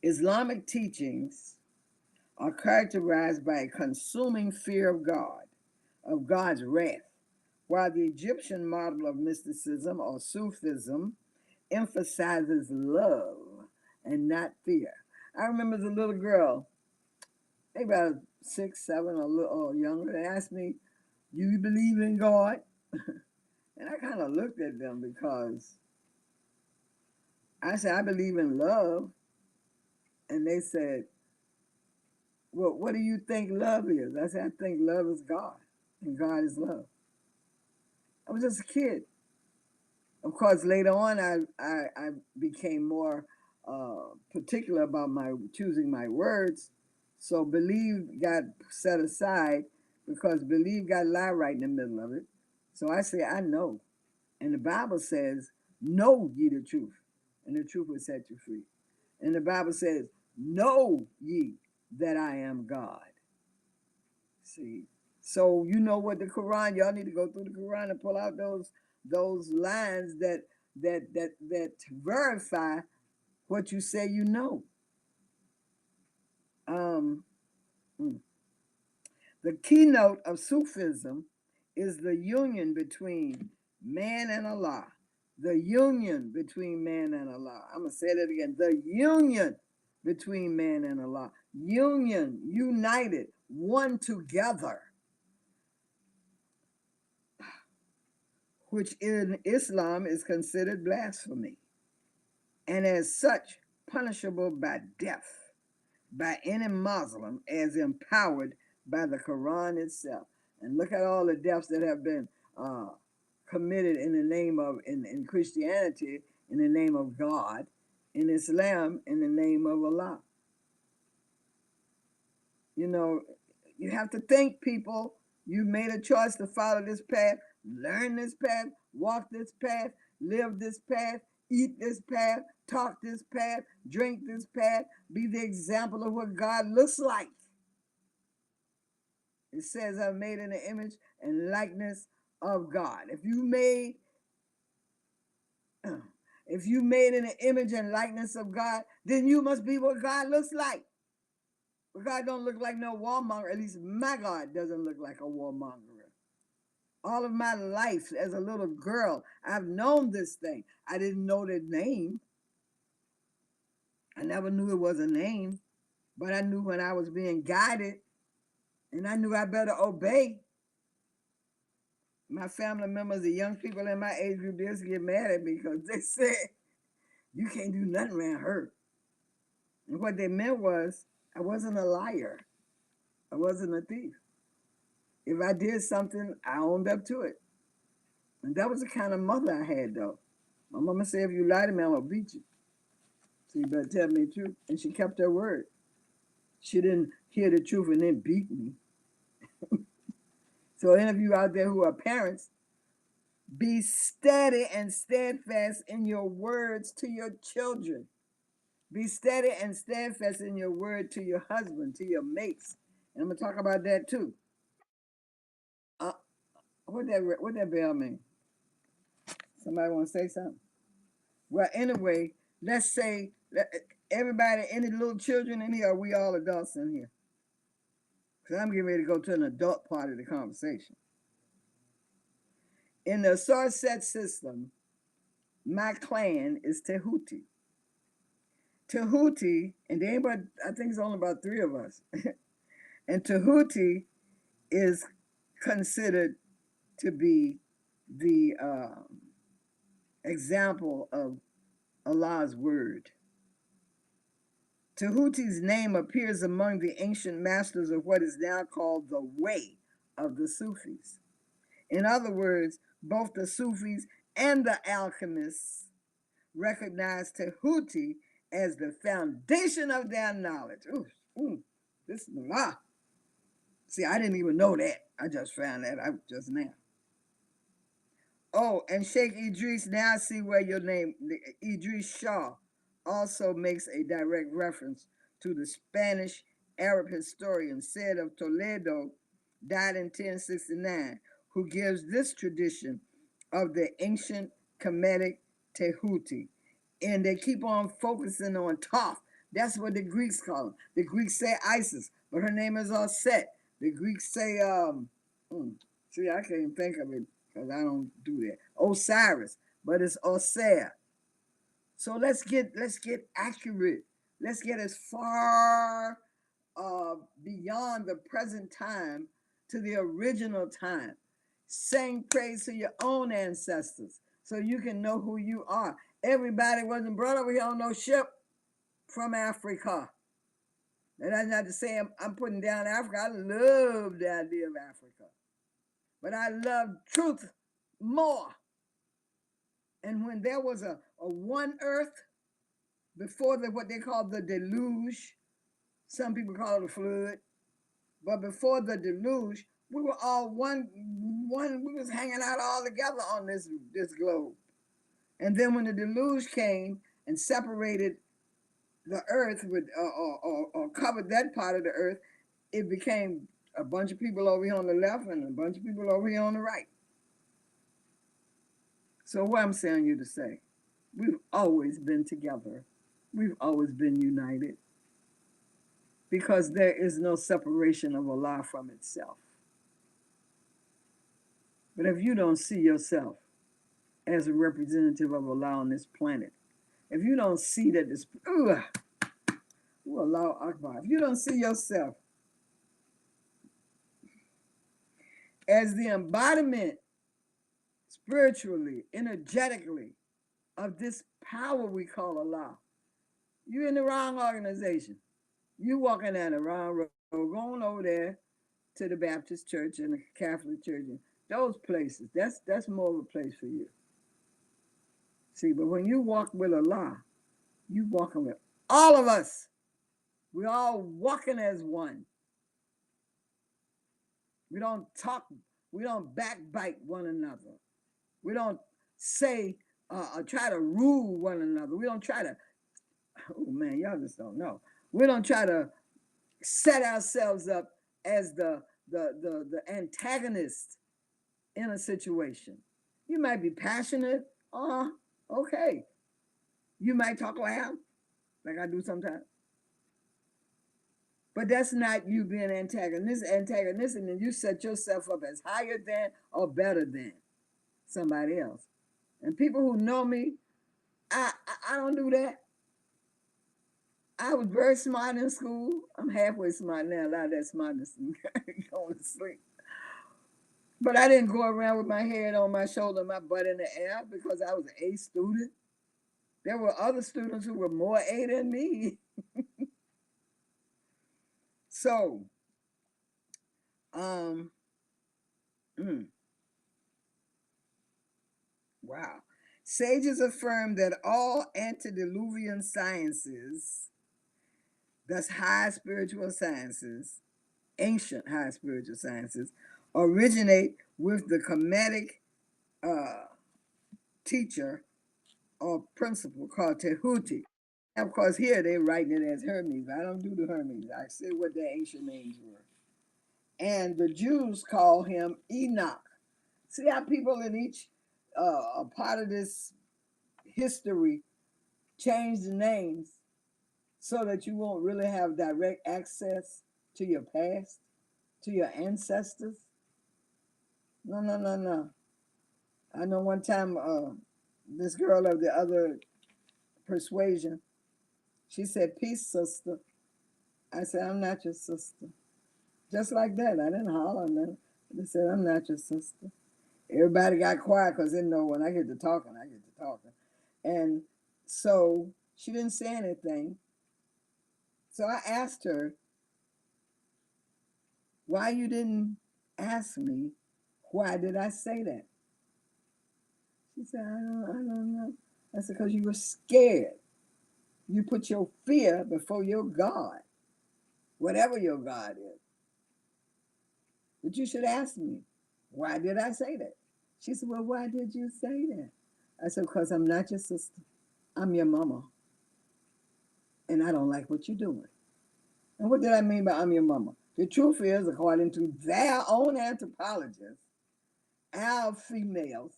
Islamic teachings are characterized by a consuming fear of God, of God's wrath, while the Egyptian model of mysticism or Sufism emphasizes love and not fear. I remember as a little girl, maybe about 6, 7, or a little younger, they asked me, "Do you believe in God?" And I kind of looked at them because I said, "I believe in love." And they said, "Well, what do you think love is?" I said, "I think love is God, and God is love." I was just a kid. Of course, later on, I became more particular about my choosing my words. So believe got set aside because believe got lie right in the middle of it. So I say, I know. And the Bible says, know ye the truth, and the truth will set you free. And the Bible says, know ye that I am God. See, so you know what the Quran, y'all need to go through the Quran and pull out those lines that verify what you say you know. Um, mm. The keynote of Sufism is the union between man and Allah. The union between man and Allah. I'm gonna say that again. The union between man and Allah. Union, united, one together, which in Islam is considered blasphemy, and as such punishable by death by any Muslim as empowered by the Quran itself. And look at all the deaths that have been committed in the name of, in Christianity, in the name of God, in Islam, in the name of Allah. You know, you have to think, people. You made a choice to follow this path, learn this path, walk this path, live this path, eat this path, talk this path, drink this path, be the example of what God looks like. It says, I'm made in the image and likeness of God. If you made in the image and likeness of God, then you must be what God looks like. But God don't look like no warmonger. At least my God doesn't look like a warmonger. All of my life as a little girl, I've known this thing. I didn't know the name. I never knew it was a name, but I knew when I was being guided, and I knew I better obey. My family members, the young people in my age group, they used to get mad at me because they said, you can't do nothing around her. And what they meant was, I wasn't a liar. I wasn't a thief. If I did something, I owned up to it. And that was the kind of mother I had, though. My mama said, if you lie to me, I'm going to beat you. So you better tell me the truth. And she kept her word. She didn't hear the truth and then beat me. So any of you out there who are parents, be steady and steadfast in your words to your children. Be steady and steadfast in your word to your husband, to your mates. And I'm going to talk about that too. Uh, what that bell mean? Somebody want to say something? Well, anyway, let's say everybody, any little children in here, are we all adults in here? Because I'm getting ready to go to an adult part of the conversation. In the Sourset system, my clan is Tehuti. Tehuti, and there ain't but, I think it's only about 3 of us. And Tehuti is considered to be the example of Allah's word. Tehuti's name appears among the ancient masters of what is now called the way of the Sufis. In other words, both the Sufis and the alchemists recognize Tehuti as the foundation of their knowledge. Ooh, this is Allah. See, I didn't even know that. I just found that out just now. Oh, and Sheikh Idris, now I see where your name, Idris Shah, also makes a direct reference to the Spanish Arab historian Said of Toledo, died in 1069, who gives this tradition of the ancient Kemetic Tehuti. And they keep on focusing on Toph. That's what the Greeks call him. The Greeks say Isis, but her name is Set. The Greeks say, see, I can't even think of it because I don't do that. Osiris, but it's Osea. So let's get accurate. Let's get as far beyond the present time to the original time. Sing praise to your own ancestors so you can know who you are. Everybody wasn't brought over here on no ship from Africa. And that's not to say I'm putting down Africa. I love the idea of Africa. But I love truth more. And when there was a one earth before what they call the deluge, some people call it a flood, but before the deluge, we were all one. We was hanging out all together on this globe. And then when the deluge came and separated the earth with or covered that part of the earth, it became a bunch of people over here on the left and a bunch of people over here on the right. So what I'm saying you to say, we've always been together. We've always been united because there is no separation of Allah from itself. But if you don't see yourself as a representative of Allah on this planet, if you don't see that this, Allah Akbar, if you don't see yourself as the embodiment spiritually, energetically of this power we call Allah, you're in the wrong organization. You walking down the wrong road, going over there to the Baptist church and the Catholic church, and those places. That's more of a place for you. See, but when you walk with Allah, you walking with all of us. We're all walking as one. We don't talk, we don't backbite one another. We don't say, try to rule one another. We don't try to, oh man, y'all just don't know. We don't try to set ourselves up as the antagonist in a situation. You might be passionate, okay. You might talk loud, like I do sometimes. But that's not you being antagonistic, and you set yourself up as higher than or better than somebody else. And people who know me, I don't do that. I was very smart in school. I'm halfway smart now. A lot of that smartness going to sleep. But I didn't go around with my head on my shoulder, my butt in the air because I was an A student. There were other students who were more A than me. So, um, mm, wow. Sages affirm that all antediluvian sciences, thus high spiritual sciences, ancient high spiritual sciences, originate with the Kemetic uh, teacher or principle called Tehuti. Of course, here they're writing it as Hermes, but I don't do the Hermes. I say what their ancient names were. And the Jews call him Enoch. See how people in each a part of this history change the names so that you won't really have direct access to your past, to your ancestors? No, no, no, no. I know one time this girl of the other persuasion, she said, "Peace, sister." I said, "I'm not your sister." Just like that. I didn't holler nothing. They said, "I'm not your sister." Everybody got quiet because they know when I get to talking, I get to talking. And so she didn't say anything. So I asked her, "Why you didn't ask me? Why did I say that?" She said, I don't know. I said, "Because you were scared. You put your fear before your God, whatever your God is. But you should ask me, why did I say that?" She said, "Well, why did you say that?" I said, "Because I'm not your sister. I'm your mama. And I don't like what you're doing." And what did I mean by I'm your mama? The truth is, according to their own anthropologists, our females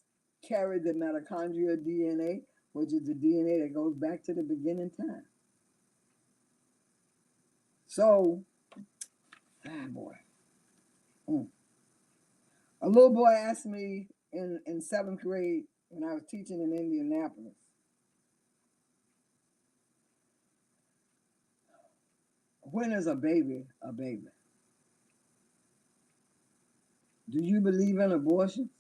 carry the mitochondrial DNA, which is the DNA that goes back to the beginning time. So, boy. A little boy asked me in seventh grade when I was teaching in Indianapolis, "When is a baby a baby? Do you believe in abortions?"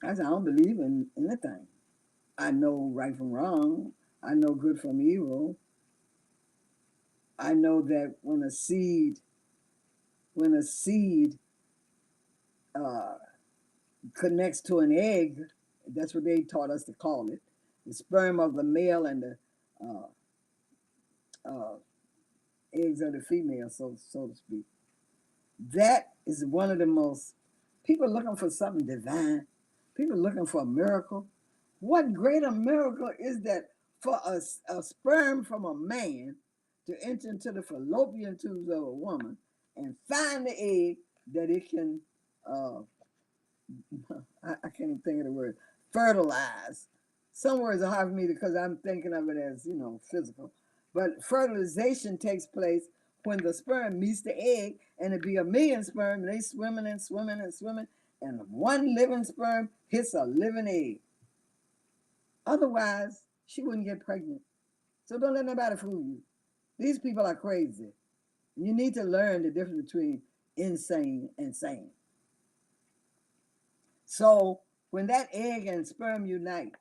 I said, "I don't believe in anything. I know right from wrong. I know good from evil. I know that when a seed uh, connects to an egg, that's what they taught us to call it, the sperm of the male and the uh, uh, eggs of the female, so to speak. That is one of the most, people looking for something divine, people looking for a miracle. What greater miracle is that for a sperm from a man to enter into the fallopian tubes of a woman and find the egg that it can uh, I can't even think of the word, fertilize. Some words are hard for me because I'm thinking of it as, physical. But fertilization takes place when the sperm meets the egg, and it be a million sperm, and they swimming and swimming and swimming, and one living sperm hits a living egg. Otherwise, she wouldn't get pregnant. So don't let nobody fool you. These people are crazy. You need to learn the difference between insane and sane. So when that egg and sperm unite,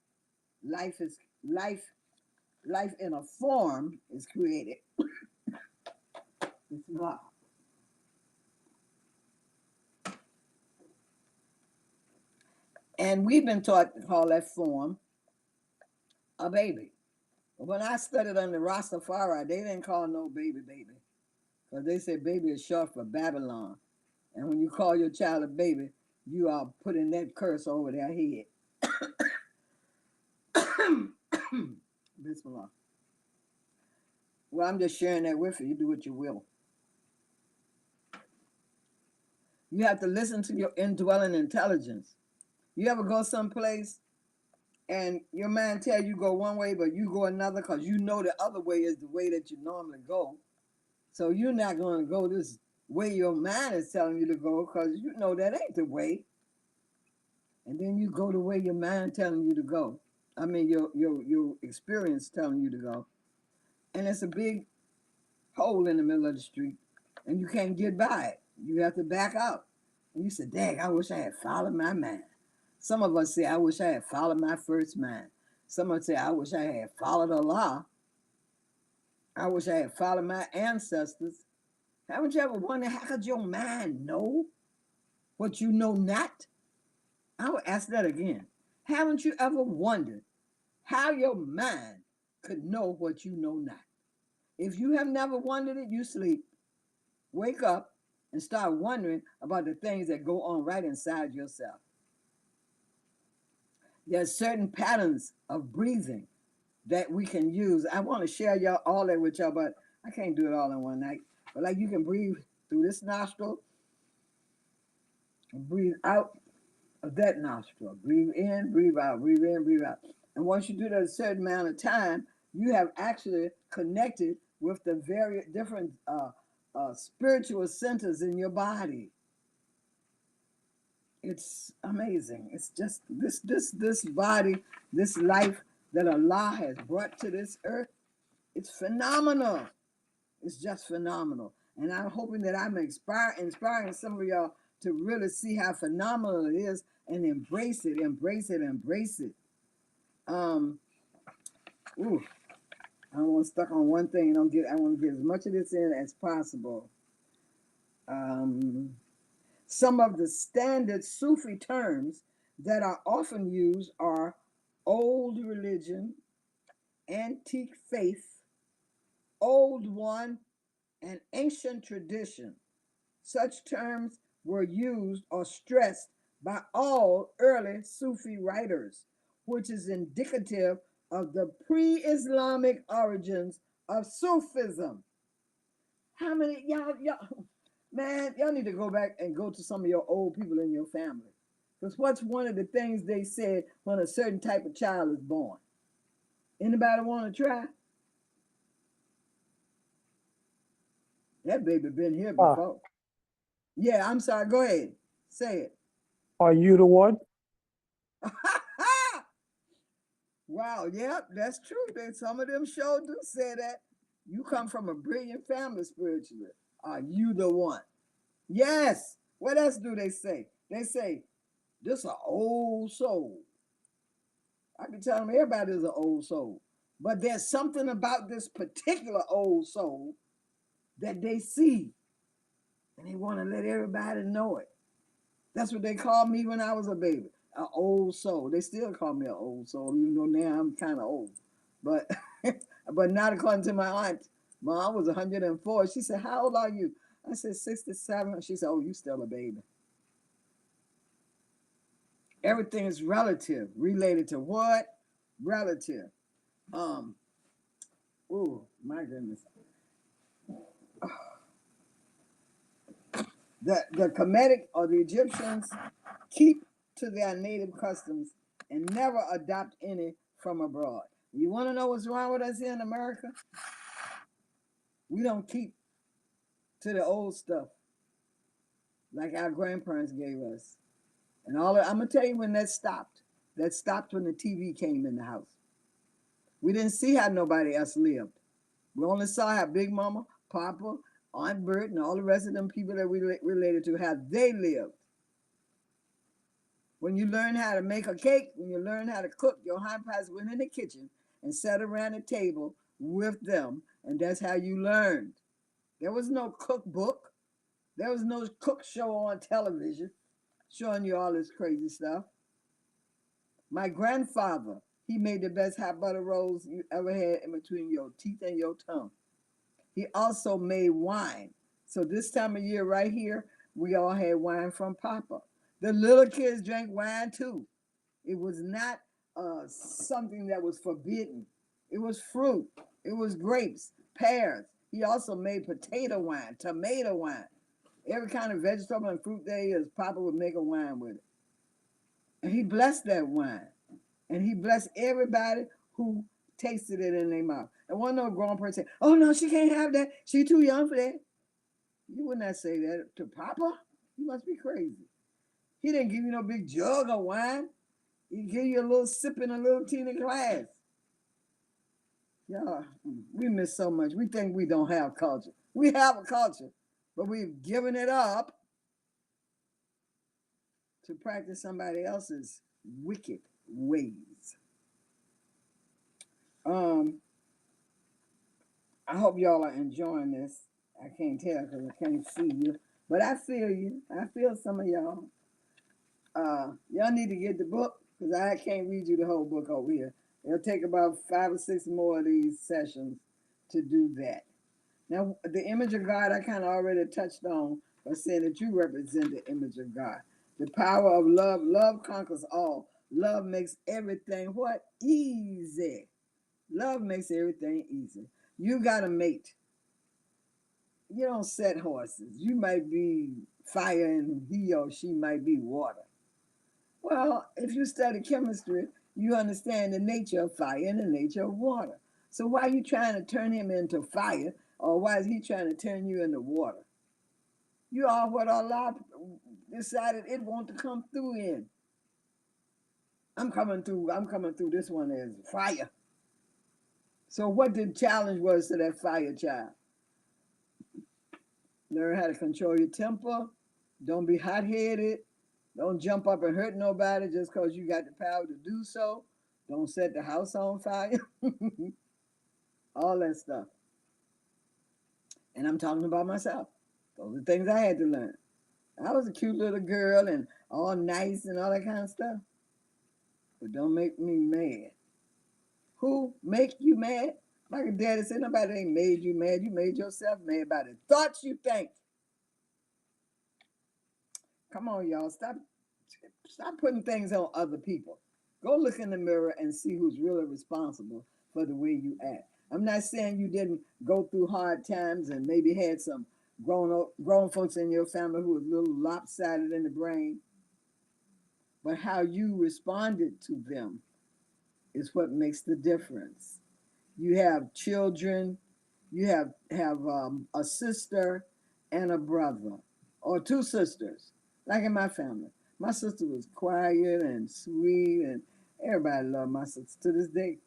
life is life in a form is created. It's God. And we've been taught to call that form a baby. But when I studied under Rastafari, they didn't call no baby baby. Because they said baby is short for Babylon. And when you call your child a baby, you are putting that curse over their head. Bismillah. Well, I'm just sharing that with you. You do what you will. You have to listen to your indwelling intelligence. You ever go someplace and your mind tell you go one way, but you go another because you know the other way is the way that you normally go. So you're not going to go this way your mind is telling you to go because you know that ain't the way. And then you go the way your mind telling you to go. I mean, your experience telling you to go. And it's a big hole in the middle of the street, and you can't get by it. You have to back out. And you say, "Dang, I wish I had followed my mind." Some of us say, "I wish I had followed my first mind." Some of us say, "I wish I had followed Allah. I wish I had followed my ancestors." Haven't you ever wondered how could your mind know what you know not? I will ask that again. Haven't you ever wondered how your mind could know what you know not? If you have never wondered it, you sleep. Wake up and start wondering about the things that go on right inside yourself. There's certain patterns of breathing that we can use. I want to share y'all all that with y'all, but I can't do it all in one night. But like you can breathe through this nostril, and breathe out of that nostril. Breathe in, breathe out, breathe in, breathe out. And once you do that a certain amount of time, you have actually connected with the very different spiritual centers in your body. It's amazing. It's just this body, this life that Allah has brought to this earth. It's phenomenal. It's just phenomenal. And I'm hoping that I'm inspiring some of y'all to really see how phenomenal it is and embrace it, embrace it, embrace it. Ooh, I don't want to stuck on one thing. I want to get as much of this in as possible. Some of the standard Sufi terms that are often used are old religion, antique faith, old one, and ancient tradition. Such terms were used or stressed by all early Sufi writers, which is indicative of the pre Islamic origins of Sufism. How many, man, y'all need to go back and go to some of your old people in your family. Because what's one of the things they said when a certain type of child is born? Anybody want to try? That baby been here before. Yeah, I'm sorry. Go ahead. Say it. Are you the one? Wow, yep, that's true. Some of them sure do say that. You come from a brilliant family spiritually. Are you the one? Yes. What else do they say? They say, this is an old soul. I can tell them everybody is an old soul. But there's something about this particular old soul that they see. And they want to let everybody know it. That's what they called me when I was a baby. An old soul. They still call me an old soul, even though now I'm kind of old. But but not according to my aunt. My aunt was 104. She said, how old are you? I said, 67. She said, oh, you still a baby. Everything is relative. Related to what? Relative. Oh, my goodness. The Kemetic or the Egyptians keep to their native customs and never adopt any from abroad. You want to know what's wrong with us here in America? We don't keep to the old stuff like our grandparents gave us. And all I'm gonna tell you when that stopped. That stopped when the TV came in the house. We didn't see how nobody else lived. We only saw how Big Mama, Papa, Aunt Bert, and all the rest of them people that we related to, how they lived. When you learn how to make a cake, when you learn how to cook, your grandpas went in the kitchen and sat around the table with them, and that's how you learned. There was no cookbook. There was no cook show on television showing you all this crazy stuff. My grandfather, he made the best hot butter rolls you ever had in between your teeth and your tongue. He also made wine. So this time of year right here, we all had wine from Papa. The little kids drank wine too. It was not something that was forbidden. It was fruit. It was grapes, pears. He also made potato wine, tomato wine. Every kind of vegetable and fruit there is, Papa would make a wine with it. And he blessed that wine. And he blessed everybody who tasted it in their mouth. And one no grown person said, oh no, she can't have that. She's too young for that. You would not say that to Papa. You must be crazy. He didn't give you no big jug of wine. He give you a little sip in a little teeny glass. Yeah, we miss so much. We think we don't have culture. We have a culture, but we've given it up to practice somebody else's wicked ways. I hope y'all are enjoying this. I can't tell because I can't see you. But I feel you. I feel some of y'all. Y'all need to get the book because I can't read you the whole book over here. It'll take about 5 or 6 more of these sessions to do that. Now, the image of God, I kind of already touched on by saying that you represent the image of God. The power of love. Love conquers all. Love makes everything what? Easy. Love makes everything easy. You got a mate. You don't set horses. You might be fire and he or she might be water. Well, if you study chemistry, you understand the nature of fire and the nature of water. So why are you trying to turn him into fire, or why is he trying to turn you into water? You are what Allah decided it want to come through in. I'm coming through. I'm coming through this one as fire. So what the challenge was to that fire child? Learn how to control your temper. Don't be hot headed. Don't jump up and hurt nobody just because you got the power to do so. Don't set the house on fire. All that stuff. And I'm talking about myself. Those are things I had to learn. I was a cute little girl and all nice and all that kind of stuff. But don't make me mad. Who make you mad? Like Daddy said, nobody ain't made you mad. You made yourself mad by the thoughts you think. Come on, y'all. Stop putting things on other people. Go look in the mirror and see who's really responsible for the way you act. I'm not saying you didn't go through hard times and maybe had some grown folks in your family who was a little lopsided in the brain, but how you responded to them is what makes the difference. You have children, you have a sister and a brother, or two sisters, like in my family. My sister was quiet and sweet, and everybody loved my sister to this day.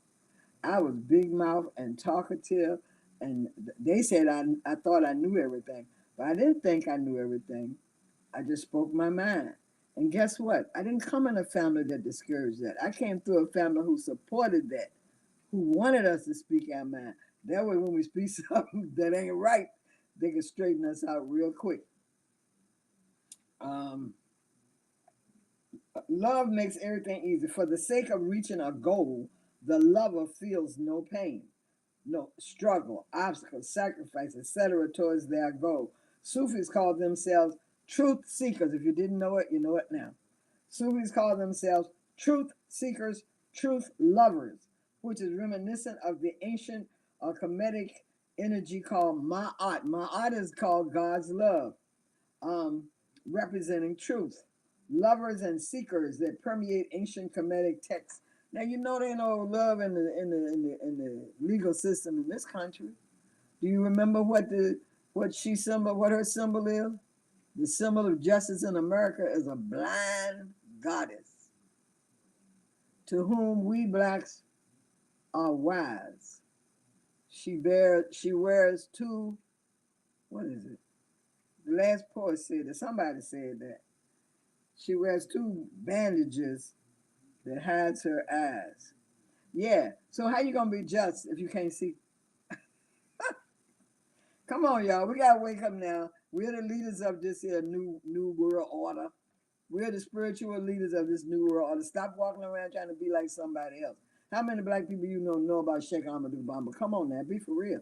I was big mouth and talkative, and they said I thought I knew everything, but I didn't think I knew everything. I just spoke my mind. And guess what? I didn't come in a family that discouraged that. I came through a family who supported that, who wanted us to speak our mind. That way, when we speak something that ain't right, they can straighten us out real quick. Um, Love makes everything easy. For the sake of reaching a goal, the lover feels no pain, no struggle, obstacle, sacrifice, etc. towards their goal. Sufis call themselves truth seekers. If you didn't know it, you know it now. Sufis call themselves truth seekers, truth lovers, which is reminiscent of the ancient Kemetic energy called Ma'at. Ma'at is called God's love, um, representing truth. Lovers and seekers that permeate ancient Kemetic texts. Now you know there ain't no love in the legal system in this country. Do you remember what her symbol is? The symbol of justice in America is a blind goddess to whom we blacks are wise. She wears two, what is it? The last poet said that, somebody said that. She wears two bandages that hides her eyes. Yeah. So how you gonna be just if you can't see? Come on, y'all. We gotta wake up now. We're the leaders of this here new world order. We're the spiritual leaders of this new world order. Stop walking around trying to be like somebody else. How many black people you know about Cheikah Amadou Bamba? Come on now, be for real.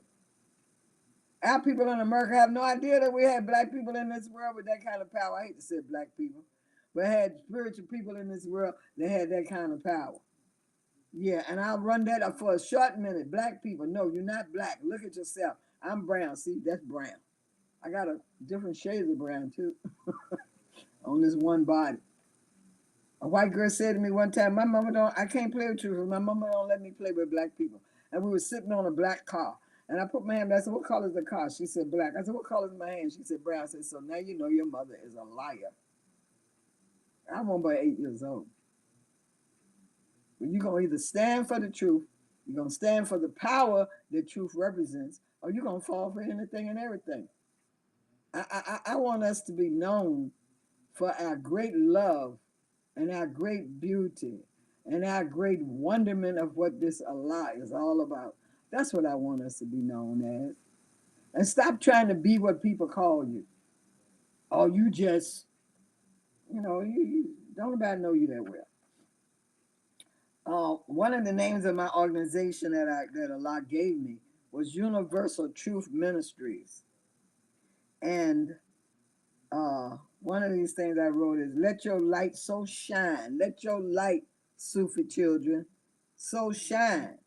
Our people in America have no idea that we had black people in this world with that kind of power. I hate to say black people, but had spiritual people in this world that had that kind of power. Yeah, and I'll run that up for a short minute. Black people, no, you're not black. Look at yourself. I'm brown. See, that's brown. I got a different shades of brown too on this one body. A white girl said to me one time, "My mama don't. I can't play with you. My mama don't let me play with black people." And we were sitting on a black car, and I put my hand. I said, "What color is the car?" She said, "Black." I said, "What color is my hand?" She said, "Brown." I said, "So now you know your mother is a liar." I'm only about 8 years old. But you're gonna either stand for the truth, you're gonna stand for the power that truth represents, or you're gonna fall for anything and everything. I want us to be known for our great love and our great beauty and our great wonderment of what this Allah is all about. That's what I want us to be known as. And stop trying to be what people call you. Oh, you just, you don't nobody know you that well. One of the names of my organization that Allah gave me was Universal Truth Ministries, and one of these things I wrote is let your light so shine, let your light, Sufi children, so shine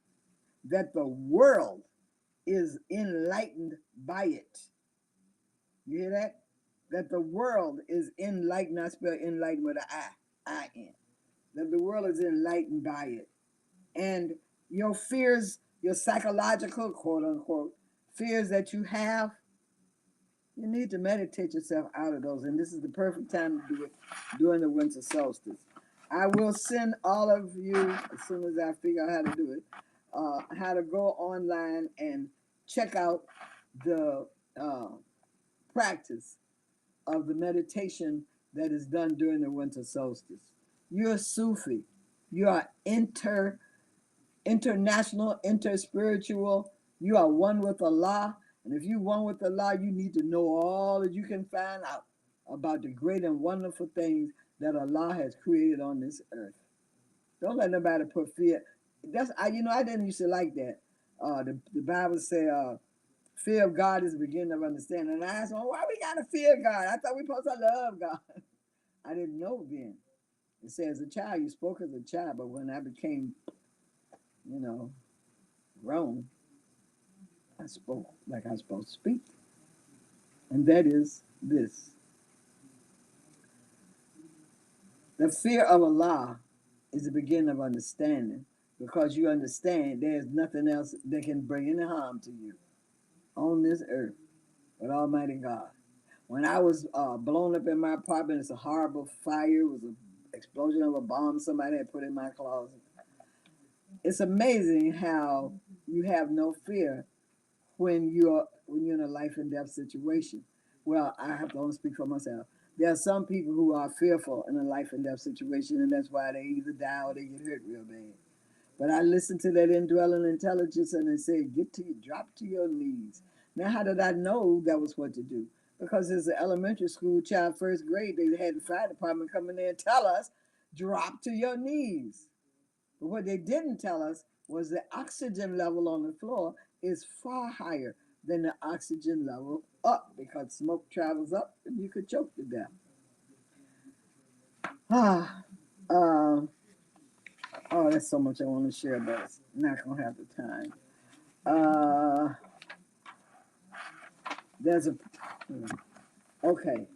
that the world is enlightened by it. You hear that? That the world is enlightened, I spell enlightened with an I-N. That the world is enlightened by it. And your fears, your psychological, quote unquote, fears that you have, you need to meditate yourself out of those. And this is the perfect time to do it during the winter solstice. I will send all of you, as soon as I figure out how to do it, how to go online and check out the practice of the meditation that is done during the winter solstice. You're Sufi. You are international, interspiritual. You are one with Allah. And if you one with Allah, you need to know all that you can find out about the great and wonderful things that Allah has created on this earth. Don't let nobody put fear. I didn't used to like that. The Bible say, fear of God is the beginning of understanding. And I asked, well, why we gotta fear God? I thought we supposed to love God. I didn't know then. It says, as a child, you spoke as a child, but when I became, you know, grown, I spoke like I was supposed to speak. And that is this. The fear of Allah is the beginning of understanding because you understand there's nothing else that can bring any harm to you on this earth but Almighty God. When I was blown up in my apartment, it's a horrible fire. It was an explosion of a bomb somebody had put in my closet. It's amazing how you have no fear when you're in a life and death situation. Well, I have to only speak for myself. There are some people who are fearful in a life and death situation, and that's why they either die or they get hurt real bad. But I listened to that indwelling intelligence and it said, drop to your knees. Now, how did I know that was what to do? Because as an elementary school child, first grade, they had the fire department come in there and tell us, drop to your knees. But what they didn't tell us was the oxygen level on the floor is far higher than the oxygen level up because smoke travels up and you could choke to death. Oh, there's so much I want to share, but it's not going to have the time. Uh, there's a, okay.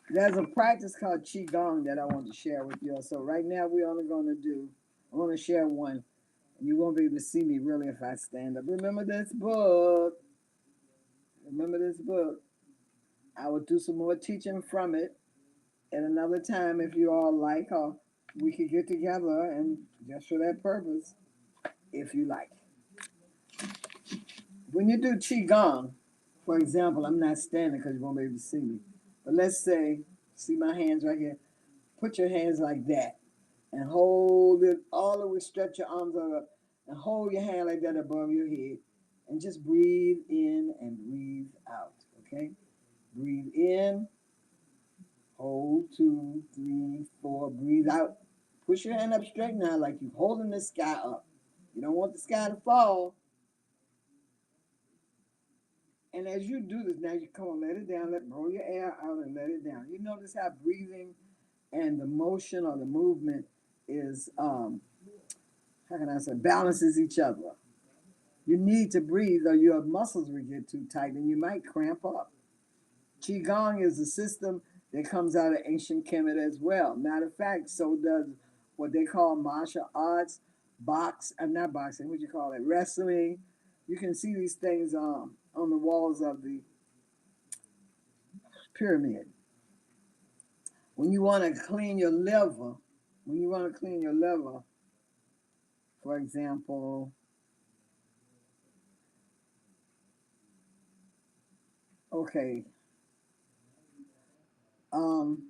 There's a practice called Qigong that I want to share with you. So right now we're only going to I want to share one. You won't be able to see me really if I stand up. Remember this book. Remember this book. I will do some more teaching from it at another time if you all like, or we could get together and just for that purpose, if you like. When you do Qigong, for example, I'm not standing because you won't be able to see me. But let's say, see my hands right here? Put your hands like that and hold it all the way, stretch your arms up and hold your hand like that above your head and just breathe in and breathe out, okay? Breathe in, hold, 2, 3, 4, breathe out. Push your hand up straight now like you're holding the sky up. You don't want the sky to fall. And as you do this, now you come on, let it down, roll your air out and let it down. You notice how breathing and the motion or the movement is, how can I say, balances each other. You need to breathe or your muscles will get too tight and you might cramp up. Qigong is a system that comes out of ancient Kemet as well. Matter of fact, so does what they call martial arts, not boxing, what you call it, wrestling. You can see these things on the walls of the pyramid. When you want to clean your liver, for example, okay, um,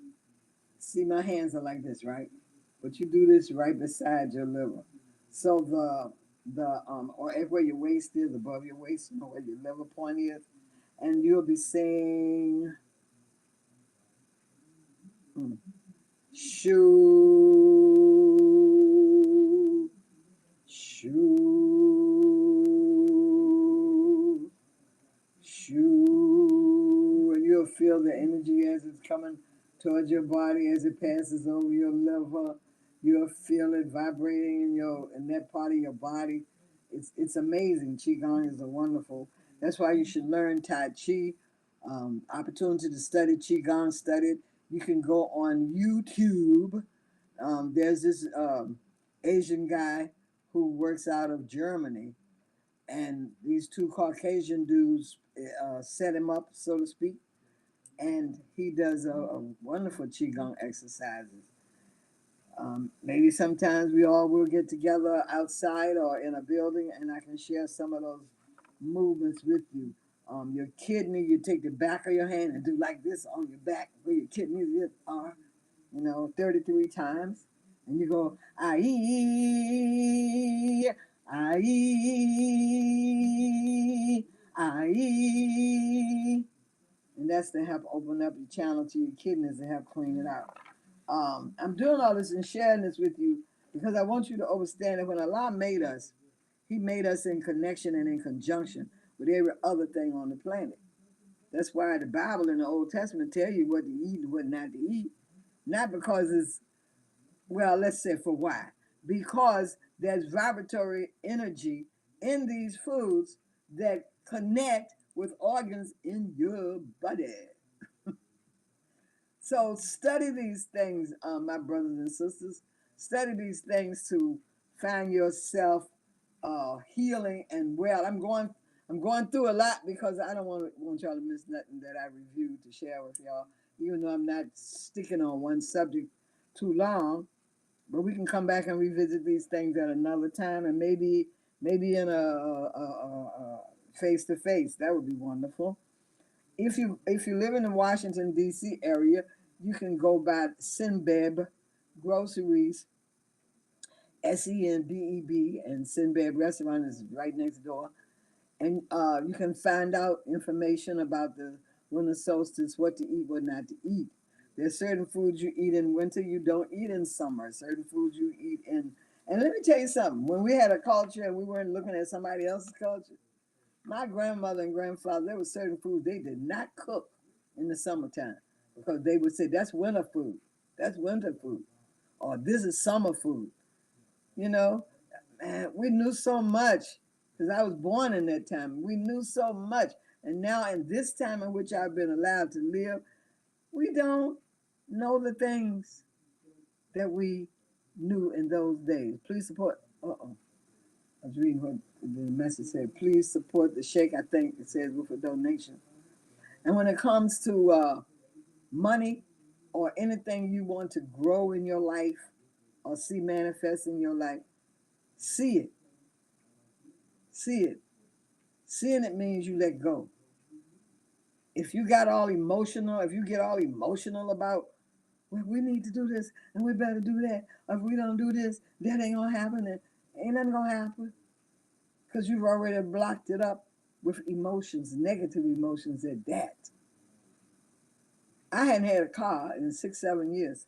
see my hands are like this, right? But you do this right beside your liver. So the or where your waist is, above your waist, you know, where your liver point is, and you'll be saying, shoo, shoo, shoo, and you'll feel the energy as it's coming towards your body, as it passes over your liver. You'll feel it vibrating in that part of your body. It's amazing. Qigong is a wonderful. That's why you should learn Tai Chi. Opportunity to study Qigong, study it. You can go on YouTube. There's this Asian guy who works out of Germany, and these two Caucasian dudes set him up, so to speak, and he does a wonderful Qigong exercises. Maybe sometimes we all will get together outside or in a building, and I can share some of those movements with you. Your kidney, you take the back of your hand and do like this on your back where your kidneys are, 33 times. And you go, aye, aye, aye. And that's to help open up your channel to your kidneys and help clean it out. I'm doing all this and sharing this with you because I want you to understand that when Allah made us, He made us in connection and in conjunction with every other thing on the planet. That's why the Bible in the Old Testament tell you what to eat and what not to eat. Not because it's, well, let's say for why. Because there's vibratory energy in these foods that connect with organs in your body. So study these things, my brothers and sisters. Study these things to find yourself healing and well. I'm going through a lot because I don't want y'all to miss nothing that I reviewed to share with y'all. Even though I'm not sticking on one subject too long, but we can come back and revisit these things at another time, and maybe in a face to face. That would be wonderful. If you live in the Washington D.C. area, you can go by Sinbeb Groceries, Senbeb, and Sinbeb Restaurant is right next door. And you can find out information about the winter solstice, what to eat, what not to eat. There's certain foods you eat in winter you don't eat in summer. Certain foods you eat in. And let me tell you something. When we had a culture and we weren't looking at somebody else's culture, my grandmother and grandfather, there were certain foods they did not cook in the summertime because they would say that's winter food. That's winter food. Or this is summer food. You know, man, we knew so much because I was born in that time. We knew so much. And now, in this time in which I've been allowed to live, we don't know the things that we knew in those days. Please support. I was reading what the message said. Please support the Cheikah. I think it says with a donation. And when it comes to money or anything you want to grow in your life or see manifest in your life, see it. See it. Seeing it means you let go. If you get all emotional about, well, we need to do this and we better do that. Or if we don't do this, that ain't gonna happen. And ain't nothing gonna happen because you've already blocked it up with emotions, negative emotions at that. I hadn't had a car in 6, 7 years.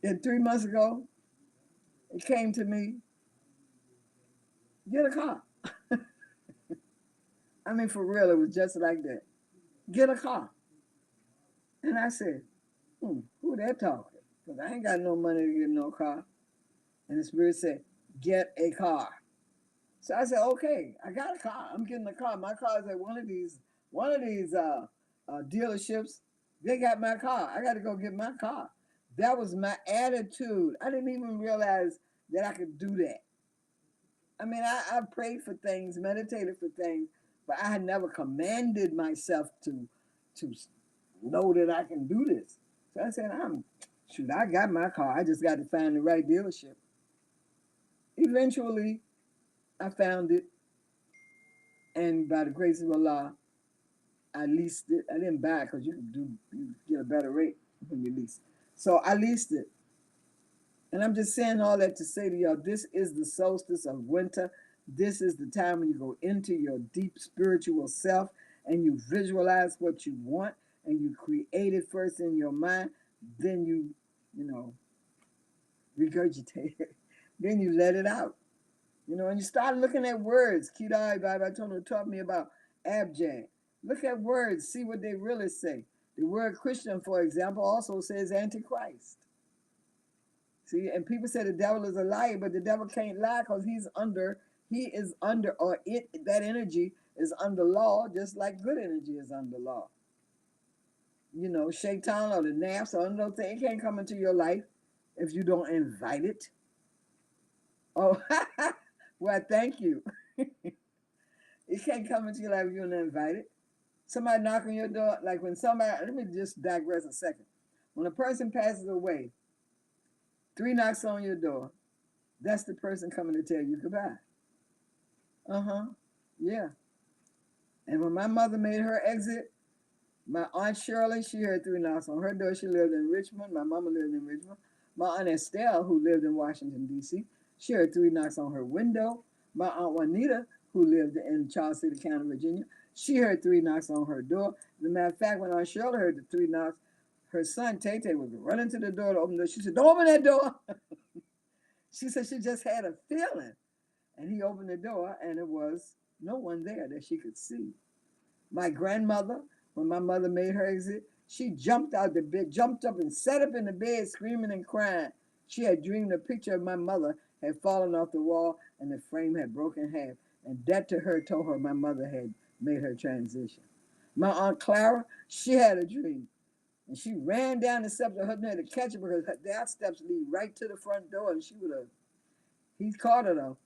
Then 3 months ago, it came to me, get a car. I mean, for real, it was just like that. Get a car. And I said, who that talking? Because I ain't got no money to get no car. And the Spirit said, get a car. So I said, okay, I got a car. I'm getting a car. My car is at one of these dealerships. They got my car. I got to go get my car. That was my attitude. I didn't even realize that I could do that. I mean, I prayed for things, meditated for things, but I had never commanded myself to know that I can do this. So I said, I got my car. I just got to find the right dealership. Eventually, I found it, and by the grace of Allah, I leased it. I didn't buy it because you get a better rate when you lease. So I leased it, And I'm just saying all that to say to y'all, this is the solstice of winter. This is the time when you go into your deep spiritual self and you visualize what you want and you create it first in your mind. Then you know, regurgitate it. Then you let it out. And you start looking at words. Kidai Baba taught me about abject. Look at words, see what they really say. The word Christian, for example, also says Antichrist. See, and people say the devil is a liar, but the devil can't lie because he is under, or that energy is under law, just like good energy is under law. Shaitan or the nafs or those things, it can't come into your life if you don't invite it. Oh, well, thank you. It can't come into your life if you don't invite it. Somebody knock on your door, like when somebody, let me just digress a second. When a person passes away, 3 knocks on your door, that's the person coming to tell you goodbye. Uh-huh. Yeah. And when my mother made her exit, my Aunt Shirley, she heard 3 knocks on her door. She lived in Richmond. My mama lived in Richmond. My Aunt Estelle, who lived in Washington, D.C., she heard 3 knocks on her window. My Aunt Juanita, who lived in Charles City County, Virginia, she heard 3 knocks on her door. As a matter of fact, when Aunt Shirley heard the 3 knocks, her son, Tay Tay, was running to the door to open the door. She said, "Don't open that door." She said she just had a feeling. And he opened the door, and it was no one there that she could see. My grandmother, when my mother made her exit, she jumped out the bed, jumped up and sat up in the bed screaming and crying. She had dreamed a picture of my mother had fallen off the wall and the frame had broken in half. And that to her told her my mother had made her transition. My Aunt Clara, she had a dream. And she ran down the steps of her to catch it because their steps lead right to the front door and she would have, he caught her though.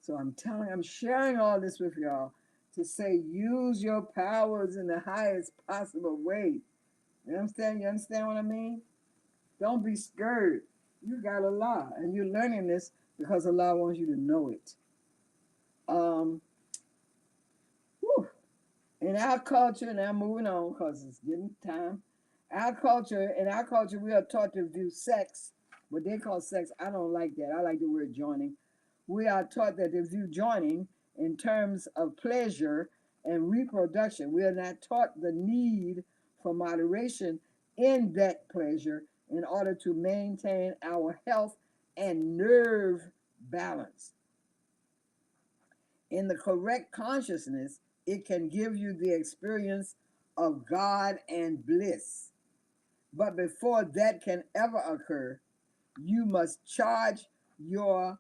So I'm sharing all this with y'all to say use your powers in the highest possible way. You understand? You understand what I mean? Don't be scared. You got Allah, and you're learning this because Allah wants you to know it. Um, whew. In our culture, now moving on because it's getting time. In our culture, we are taught to view sex, what they call sex. I don't like that. I like the word joining. We are taught that they view joining in terms of pleasure and reproduction. We are not taught the need for moderation in that pleasure in order to maintain our health and nerve balance. In the correct consciousness, it can give you the experience of God and bliss. But before that can ever occur, you must charge your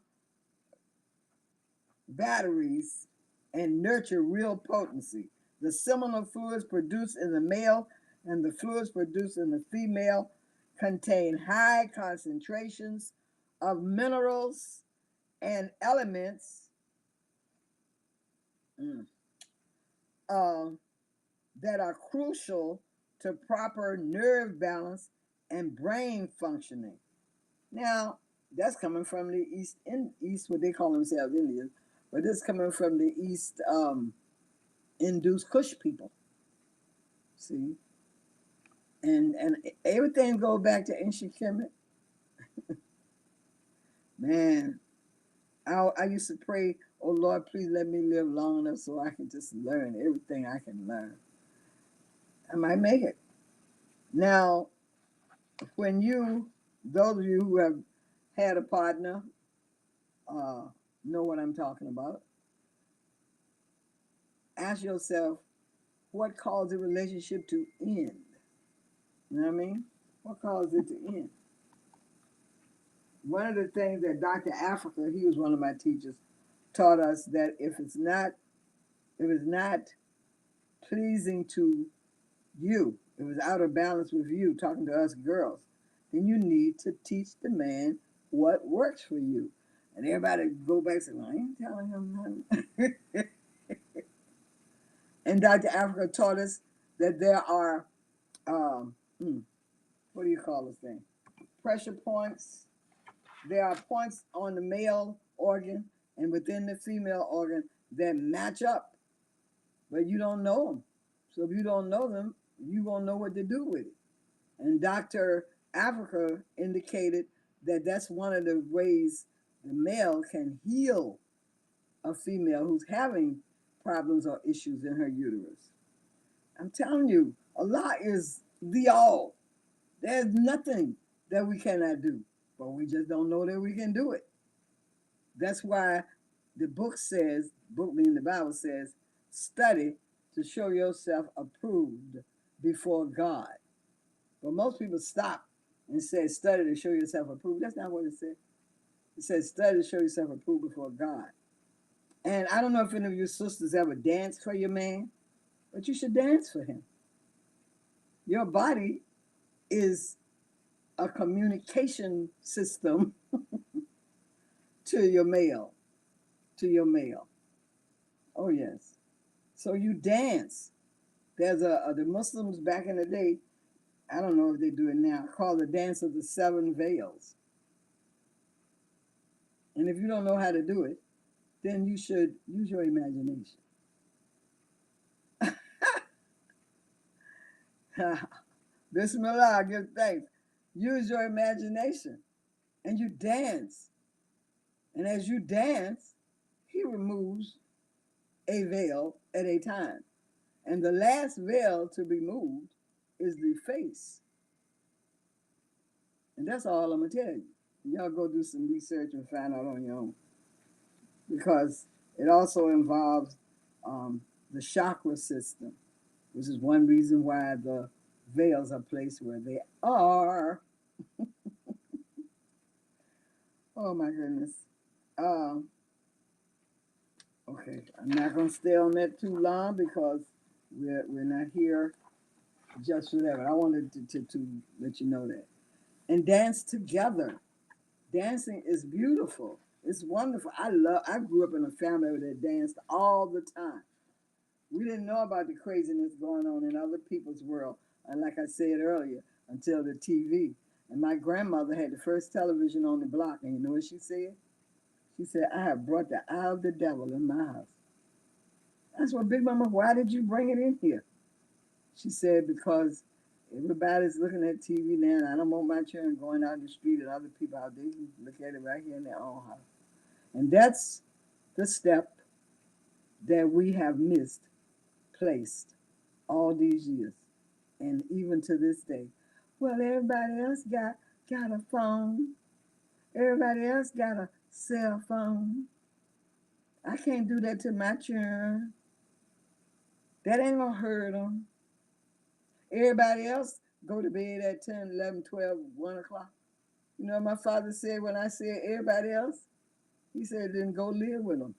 batteries and nurture real potency. The seminal fluids produced in the male and the fluids produced in the female contain high concentrations of minerals and elements mm, uh, that are crucial to proper nerve balance and brain functioning. Now, that's coming from the East, what they call themselves Indians, but this is coming from the East Induced Kush people. See, and everything go back to ancient Kemet. Man, I used to pray, "Oh Lord, please let me live long enough so I can just learn everything I can learn." I might make it. Now, when those of you who have had a partner, uh, know what I'm talking about. Ask yourself, what caused the relationship to end? You know what I mean? What caused it to end? One of the things that Dr. Africa, he was one of my teachers, taught us that if it's not pleasing to you, if it's out of balance with you, talking to us girls, then you need to teach the man what works for you. And everybody go back and say, "Well, I ain't telling him nothing." And Dr. Africa taught us that there are, um, what do you call this thing? Pressure points. There are points on the male organ and within the female organ that match up, but you don't know them. So if you don't know them, you won't know what to do with it. And Dr. Africa indicated that's one of the ways the male can heal a female who's having problems or issues in her uterus. I'm telling you, Allah is the all. There's nothing that we cannot do, but we just don't know that we can do it. That's why the book meaning the Bible says, study to show yourself approved before God. But most people stop and say, study to show yourself approved. That's not what it said. It says, study to show yourself approved before God. And I don't know if any of your sisters ever danced for your man, but you should dance for him. Your body is a communication system to your male, to your male. Oh yes. So you dance. There's the Muslims back in the day, I don't know if they do it now, called the dance of the seven veils. And if you don't know how to do it, then you should use your imagination. Bismillah, give thanks. Use your imagination and you dance. And as you dance, he removes a veil at a time. And the last veil to be moved is the face. And that's all I'm going to tell you. Y'all go do some research and find out on your own. Because it also involves the chakra system, which is one reason why the veils are placed where they are. Oh my goodness. Okay, I'm not going to stay on that too long because we're not here just for that. But I wanted to let you know that. And dance together. Dancing is beautiful. It's wonderful. I grew up in a family that danced all the time. We didn't know about the craziness going on in other people's world, and like I said earlier, until the TV. And my grandmother had the first television on the block, and you know what she said? She said, I have brought the eye of the devil in my house. That's what Big Mama, why did you bring it in here? She said, because everybody's looking at TV now, and I don't want my children going out in the street and other people out there. They can look at it right here in their own house. And that's the step that we have misplaced all these years. And even to this day. Well, everybody else got a phone. Everybody else got a cell phone. I can't do that to my children. That ain't gonna hurt them. Everybody else go to bed at 10, 11, 12, 1 o'clock. You know what my father said when I said everybody else? He said, then go live with them.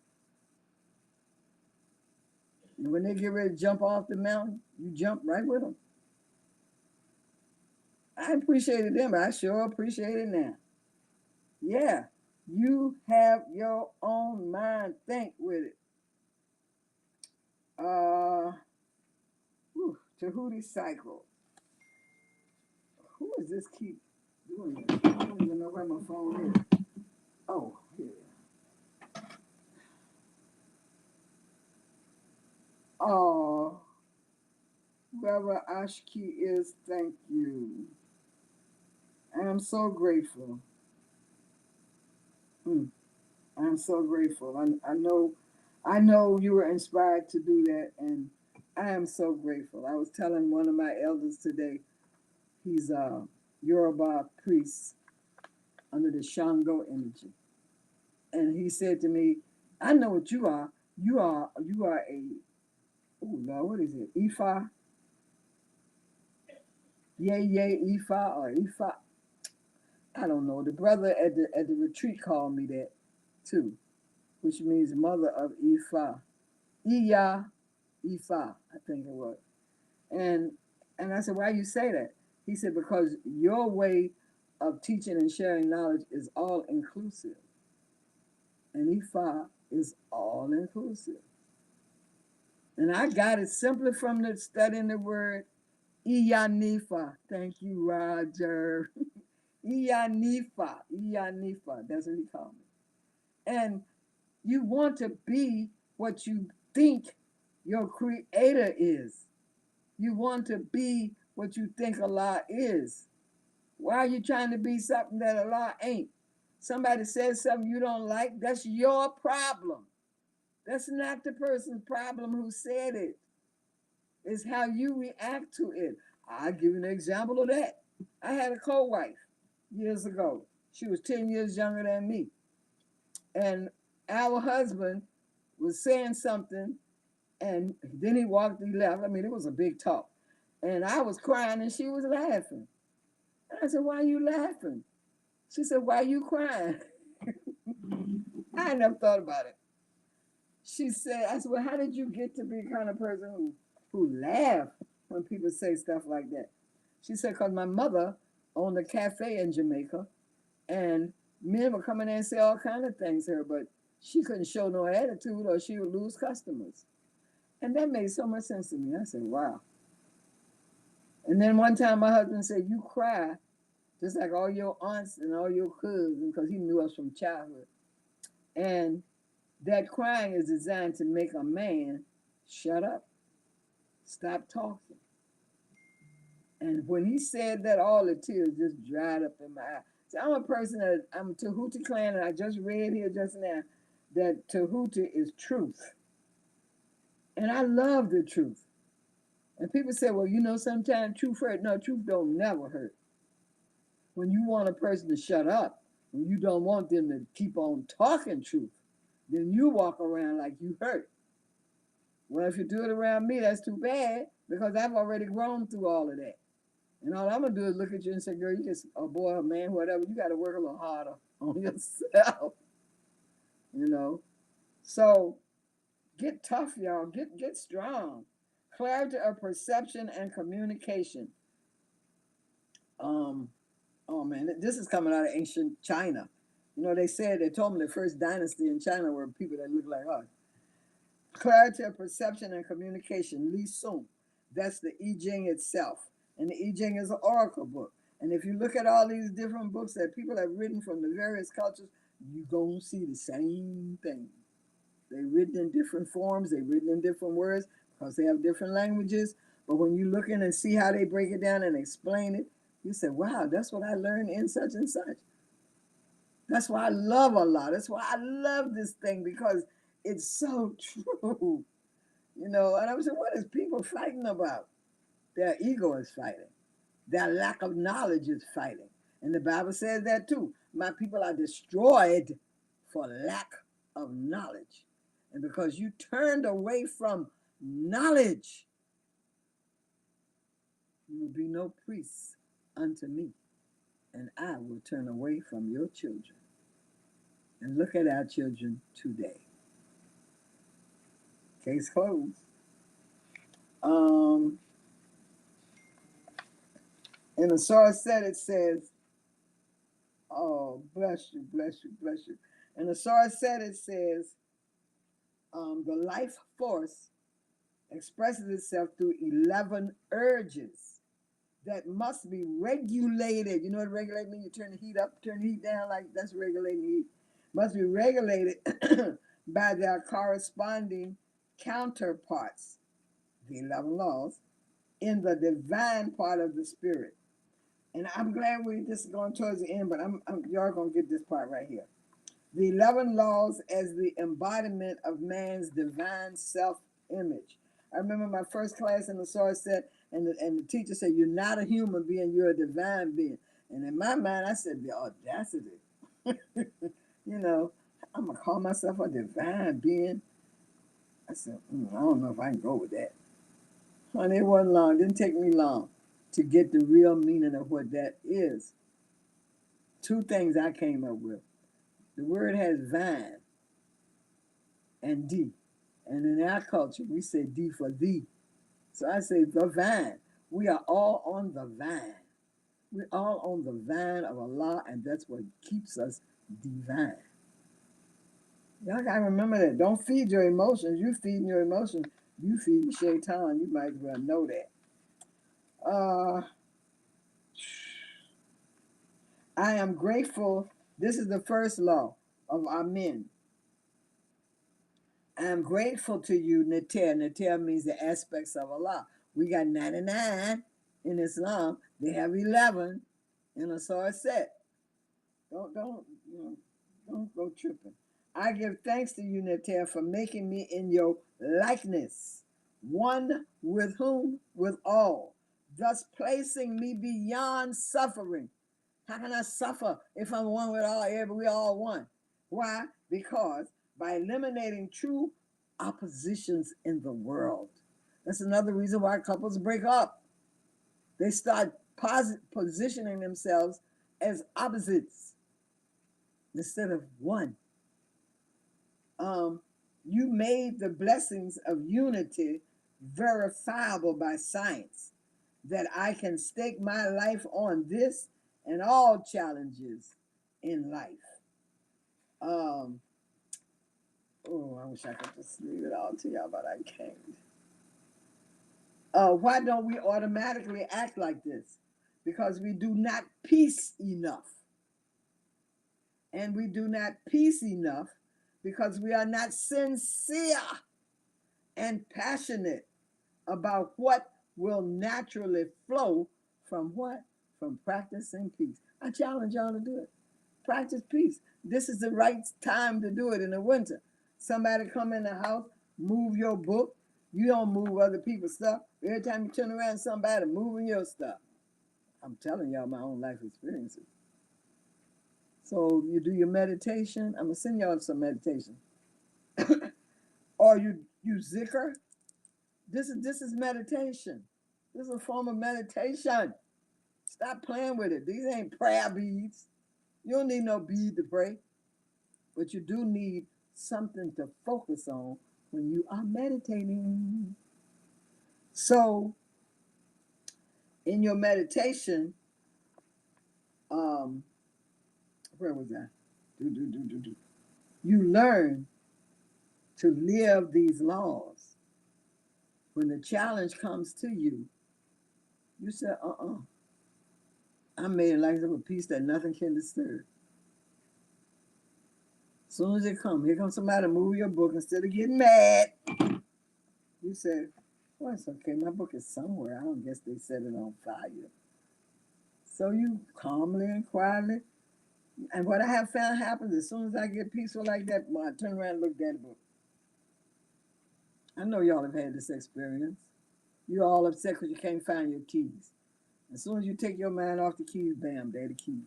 And when they get ready to jump off the mountain, you jump right with them. I appreciated them, but I sure appreciate it now. Yeah, you have your own mind. Think with it. Tahuti Cycle. Who is this keep doing this? I don't even know where my phone is. Oh, here. Oh, whoever Ashki is, thank you. I am so grateful. I'm so grateful. I know you were inspired to do that, and I am so grateful. I was telling one of my elders today, he's a Yoruba priest under the Shango energy, and he said to me, "I know what you are. You are a oh Lord, what is it? Ifa, yay Ifa or Ifa? I don't know. The brother at the retreat called me that too, which means mother of Ifa, Iya Ifa, I think it was." And I said, "Why you say that?" He said, "Because your way of teaching and sharing knowledge is all inclusive, and Ifa is all inclusive." And I got it simply from the studying the word Iyanifa. Thank you, Roger. Iyanifa. Iyanifa. That's what he called me. And you want to be what you think your creator is. You want to be what you think Allah is. Why are you trying to be something that Allah ain't? Somebody says something you don't like, that's your problem. That's not the person's problem who said it. It's how you react to it. I'll give you an example of that. I had a co-wife years ago. She was 10 years younger than me. And our husband was saying something, and then he left. I mean, it was a big talk. And I was crying and she was laughing. And I said, "Why are you laughing?" She said, "Why are you crying?" I never thought about it. She said, I said, "Well, how did you get to be the kind of person who laugh when people say stuff like that?" She said, "Because my mother owned a cafe in Jamaica, and men would come in there and say all kind of things to her, but she couldn't show no attitude or she would lose customers." And that made so much sense to me. I said, wow. And then one time my husband said, "You cry just like all your aunts and all your cousins," because he knew us from childhood. And that crying is designed to make a man shut up, stop talking. And when he said that, all the tears just dried up in my eyes. So I'm a person that I'm Tahuti clan, and I just read here just now that Tahuti is truth. And I love the truth. And people say, "Well, sometimes truth hurt." No, truth don't never hurt. When you want a person to shut up, when you don't want them to keep on talking truth, then you walk around like you hurt. Well, if you do it around me, that's too bad, because I've already grown through all of that. And all I'm gonna do is look at you and say, "Girl, you just a boy, a man, whatever. You got to work a little harder on yourself." you know. So get tough, y'all. Get strong. Clarity of perception and communication. Um, oh man, this is coming out of ancient China. They told me the first dynasty in China were people that look like us. Clarity of perception and communication, Li Sun. That's the I Ching itself. And the I Ching is an oracle book. And if you look at all these different books that people have written from the various cultures, you're going to see the same thing. They're written in different forms, they're written in different words because they have different languages. But when you look in and see how they break it down and explain it, you say, wow, that's what I learned in such and such. That's why I love Allah. That's why I love this thing, because it's so true. And I was saying, what is people fighting about? Their ego is fighting. Their lack of knowledge is fighting. And the Bible says that too. My people are destroyed for lack of knowledge. And because you turned away from knowledge, you will be no priests unto me. And I will turn away from your children. And look at our children today. Case closed. In the source set, it says, oh, bless you, bless you, bless you. In the source set, it says, the life force expresses itself through 11 urges that must be regulated. You know what regulate means? You turn the heat up, turn the heat down, like that's regulating heat. Must be regulated by their corresponding counterparts, the 11 laws, in the divine part of the spirit. And I'm glad we just going towards the end, but y'all gonna get this part right here. The 11 laws as the embodiment of man's divine self-image. I remember my first class in the source set, and the teacher said, "You're not a human being, you're a divine being." And in my mind, I said, the audacity. you know, I'm going to call myself a divine being. I said, I don't know if I can go with that. Honey, it wasn't long. It didn't take me long to get the real meaning of what that is. Two things I came up with. The word has vine and D. And in our culture, we say D for thee. So I say the vine. We are all on the vine. We're all on the vine of Allah, and that's what keeps us divine. Y'all gotta remember that. Don't feed your emotions. You feeding your emotions, you feed Shaitan. You might as well know that. I am grateful. This is the first law of Amen. I am grateful to you, Neter. Neter means the aspects of Allah. We got 99 in Islam. They have 11. And so I said, don't go tripping. I give thanks to you, Neter, for making me in your likeness, one with whom? With all, thus placing me beyond suffering. How can I suffer if I'm one with all? Yeah, but we all one. Why? Because by eliminating true oppositions in the world. That's another reason why couples break up. They start positioning themselves as opposites instead of one. You made the blessings of unity verifiable by science, that I can stake my life on this and all challenges in life. Um, oh, I wish I could just leave it all to y'all, but I can't. Why don't we automatically act like this? Because we do not peace enough. And we do not peace enough because we are not sincere and passionate about what will naturally flow from what? From practicing peace. I challenge y'all to do it. Practice peace. This is the right time to do it in the winter. Somebody come in the house, move your book. You don't move other people's stuff. Every time you turn around, somebody moving your stuff. I'm telling y'all my own life experiences. So you do your meditation. I'm gonna send y'all some meditation. Or you zikr. This is meditation. This is a form of meditation. Stop playing with it. These ain't prayer beads. You don't need no bead to pray, but you do need something to focus on when you are meditating. So, in your meditation, um, where was I? You learn to live these laws. When the challenge comes to you, you say, I made a life of a peace that nothing can disturb. As soon as it comes, here comes somebody to move your book. Instead of getting mad, you say, well, it's okay. My book is somewhere. I don't guess they set it on fire. So you calmly and quietly. And what I have found happens as soon as I get peaceful like that, when I turn around and look at the book. I know y'all have had this experience. You're all upset because you can't find your keys. As soon as you take your mind off the keys, bam, they're the keys.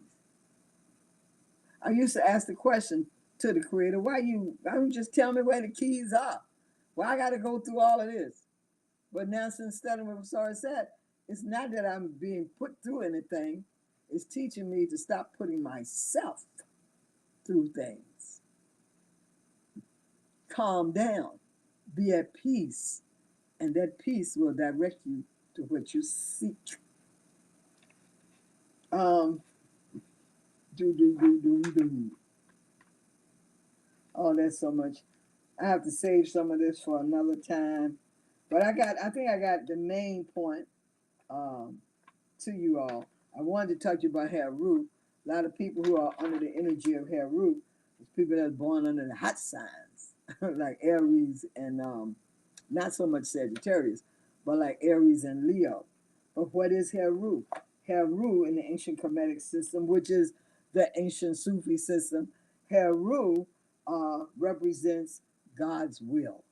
I used to ask the question to the creator, why don't you just tell me where the keys are? Why I got to go through all of this? But now, since studying with Sorry said, it's not that I'm being put through anything. It's teaching me to stop putting myself through things. Calm down. Be at peace. And that peace will direct you to what you seek. Um, do. Oh, that's so much. I have to save some of this for another time. But I think I got the main point um, to you all. I wanted to talk to you about Heru. A lot of people who are under the energy of Heru is people that are born under the hot signs, like Aries and not so much Sagittarius, but like Aries and Leo. But what is Heru? Heru in the ancient Kemetic system, which is the ancient Sufi system, Heru represents God's will,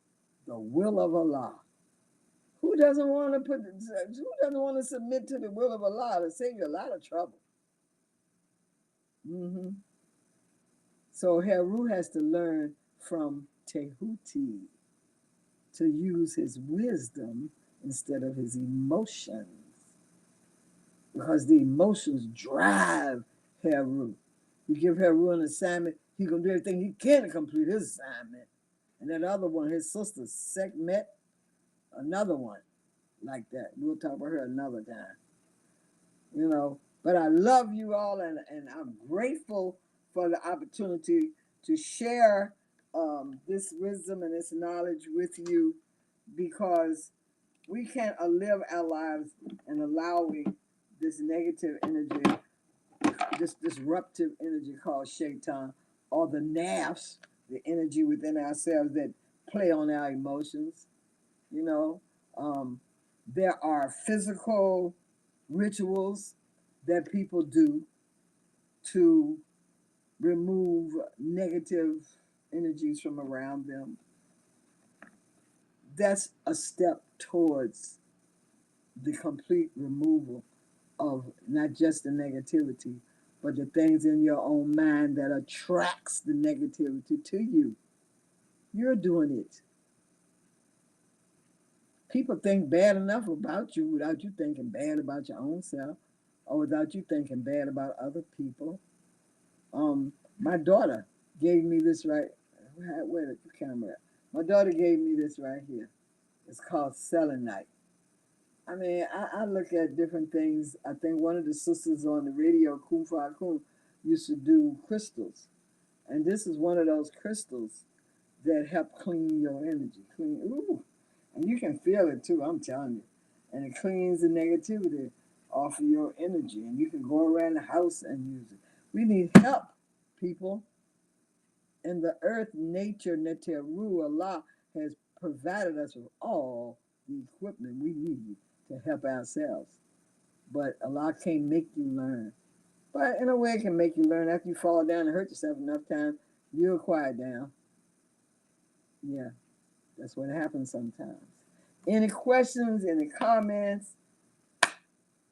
the will of Allah. Who doesn't want to submit to the will of Allah to save you a lot of trouble? Mm-hmm. So Heru has to learn from Tehuti to use his wisdom instead of his emotions, because the emotions drive Heru. You give Heru an assignment, he gonna do everything he can to complete his assignment. And that other one, his sister Sekhmet, another one like that. We'll talk about her another time. But I love you all, and I'm grateful for the opportunity to share this wisdom and this knowledge with you, because we can't live our lives and allowing this negative energy, this disruptive energy called shaitan, or the nafs, the energy within ourselves that play on our emotions. you know um, there are physical rituals that people do to remove negative energies from around them, that's a step towards the complete removal of not just the negativity, but the things in your own mind that attracts the negativity to you. You're doing it. People think bad enough about you without you thinking bad about your own self or without you thinking bad about other people. My daughter gave me this right. Where the camera at? My daughter gave me this right here. It's called selenite. I mean, I look at different things. I think one of the sisters on the radio, Kun Fa Kun, used to do crystals. And this is one of those crystals that help clean your energy. Clean, ooh. And you can feel it too, I'm telling you. And it cleans the negativity off of your energy. And you can go around the house and use it. We need help, people. And the earth, nature, Neteru, Allah has provided us with all the equipment we need to help ourselves. But Allah can't make you learn. But in a way, it can make you learn. After you fall down and hurt yourself enough times, you'll quiet down. Yeah, that's what happens sometimes. Any questions, any comments?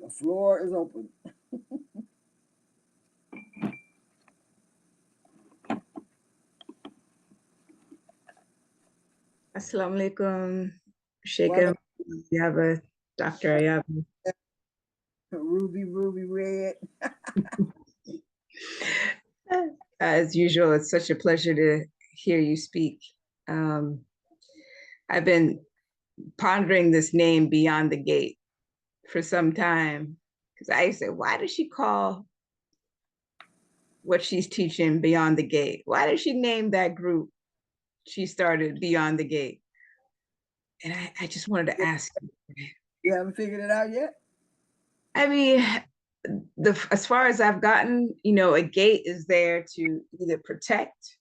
The floor is open. Assalamu alaikum, Well, Cheikah, Ayaba, Dr. Ayaba. Ruby Red. As usual, it's such a pleasure to hear you speak. I've been pondering this name Beyond the Gate for some time because I used to say, why does she call what she's teaching Beyond the Gate? Why did she name that group she started Beyond the Gate? And I just wanted to ask you. You haven't figured it out yet? I mean, as far as I've gotten, a gate is there to either protect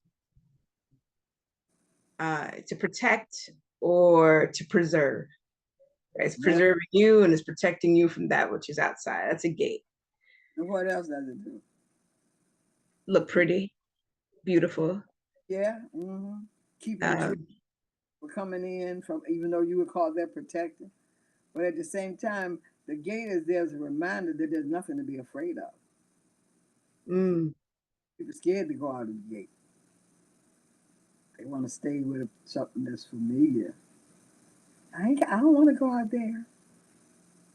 or to preserve. Right? It's preserving you and it's protecting you from that which is outside. That's a gate. And what else does it do? Look pretty, beautiful. Yeah. Mm-hmm. Keeping the truth from coming in from, even though you would call that protecting. But at the same time, the gate is there as a reminder that there's nothing to be afraid of. People are scared to go out of the gate. They want to stay with something that's familiar. I don't want to go out there.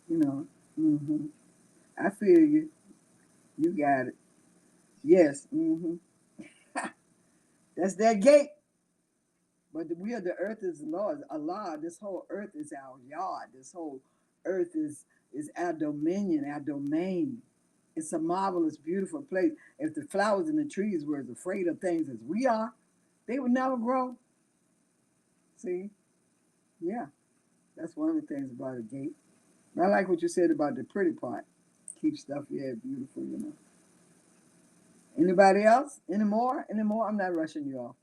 You know. Mm-hmm. I feel you. You got it. Yes. Mm-hmm. That's that gate. But we are the earth is the Lord. Allah, this whole earth is our yard. This whole earth is our dominion, our domain. It's a marvelous, beautiful place. If the flowers and the trees were as afraid of things as we are, they would never grow. See? Yeah. That's one of the things about a gate. I like what you said about the pretty part. Keep stuff, yeah, beautiful, you know. Anybody else? Any more? Any more? I'm not rushing you off.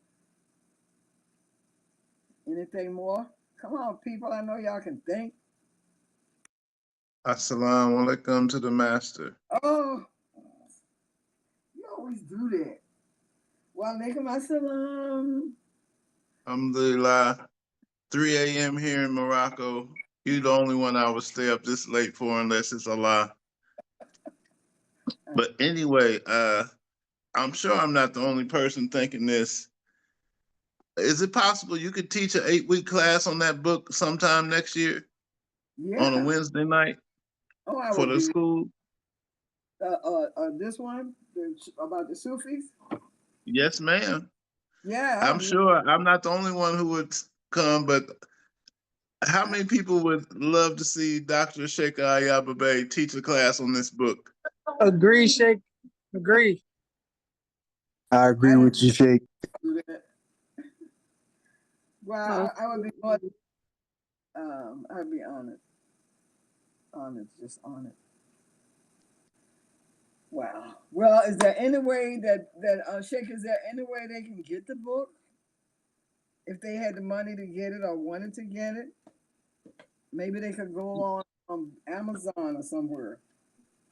Anything more? Come on, people. I know y'all can think. Assalamu alaikum to the master. Oh, you always do that. Wa alaikum assalam. Alhamdulillah. 3 a.m. here in Morocco. You're the only one I would stay up this late for unless it's Allah. But anyway, I'm sure I'm not the only person thinking this. Is it possible you could teach an 8-week class on that book sometime next year? Yeah. On a Wednesday night? Oh, I for would the be. school? This one about the Sufis? Yes, ma'am. Yeah. I'm sure I'm not the only one who would come, but how many people would love to see Dr. Cheikah Ayaba Bey teach a class on this book? Agree, Sheikh. Agree. I agree with you, Sheikh. Well, I would be more. I'd be honored. Honored, just honored. Wow. Well, is there any way that Sheikh? Is there any way they can get the book if they had the money to get it or wanted to get it? Maybe they could go on Amazon or somewhere.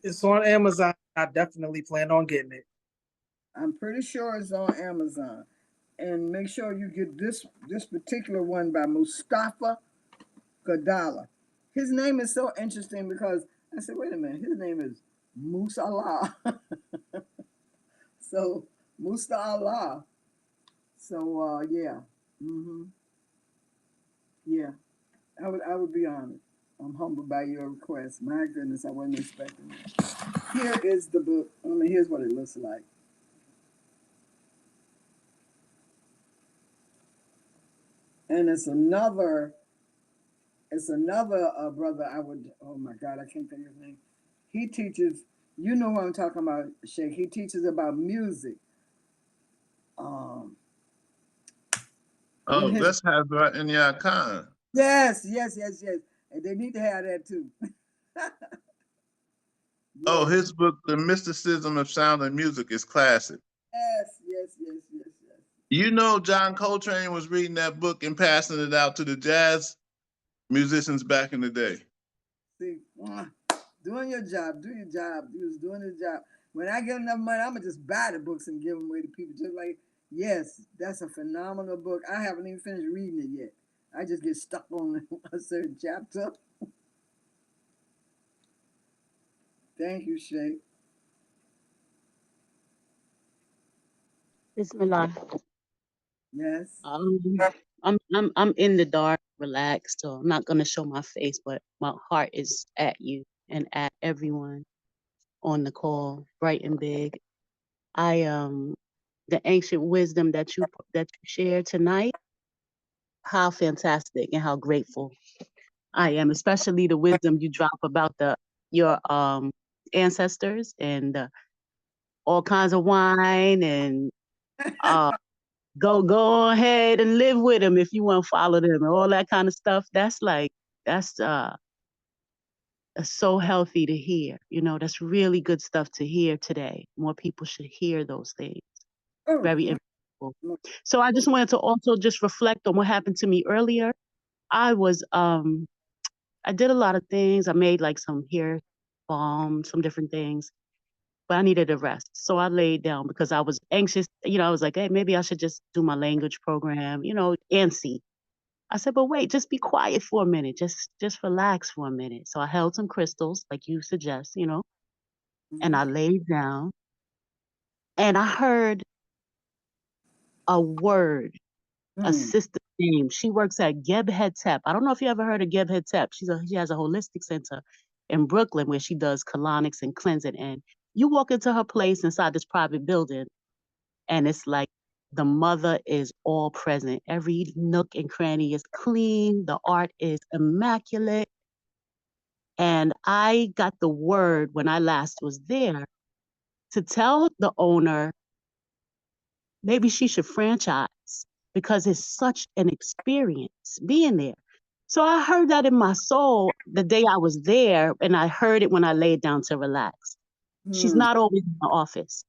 It's on Amazon. I definitely plan on getting it. I'm pretty sure it's on Amazon. And make sure you get this particular one by Mustafa Gadala. His name is so interesting because I said, wait a minute, his name is Musa Allah. So Musta Allah. So yeah. Yeah. I would be honored. I'm humbled by your request. My goodness, I wasn't expecting that. Here is the book. I mean, here's what it looks like. And it's another brother. Oh my God, I can't think of his name. He teaches, you know what I'm talking about, Sheikh. He teaches about music. Oh, that's Hazrat Inya Khan. Yes. And they need to have that too. Oh, Yes. his book, The Mysticism of Sound and Music, is classic. Yes. You know, John Coltrane was reading that book and passing it out to the jazz musicians back in the day. See, doing your job, do your job. You was doing your job. When I get enough money, I'm gonna just buy the books and give them away to people. Just like, yes, that's a phenomenal book. I haven't even finished reading it yet. I just get stuck on a certain chapter. Thank you, Sheikh. Bismillah. Yes. I'm in the dark, relaxed, so I'm not gonna show my face, but my heart is at you and at everyone on the call, bright and big. The ancient wisdom that you shared tonight, how fantastic and how grateful I am, especially the wisdom you drop about your ancestors and all kinds of wine and uh go ahead and live with them if you want to follow them and all that kind of stuff. That's so healthy to hear. That's really good stuff to hear today. More people should hear those things. Very impactful. So I just wanted to also just reflect on what happened to me earlier. I did a lot of things. I made like some hair balm, some different things, but I needed a rest. So I laid down because I was anxious. I was like, hey, maybe I should just do my language program, antsy. I said, but wait, just be quiet for a minute. Just relax for a minute. So I held some crystals, like you suggest, and I laid down and I heard a word, a sister's name. She works at Geb Hetep. I don't know if you ever heard of Geb Hetep. She has a holistic center in Brooklyn where she does colonics and cleansing. And you walk into her place inside this private building, and it's like the mother is all present. Every nook and cranny is clean. The art is immaculate. And I got the word when I last was there to tell the owner maybe she should franchise because it's such an experience being there. So I heard that in my soul the day I was there, and I heard it when I laid down to relax. She's not always in the office.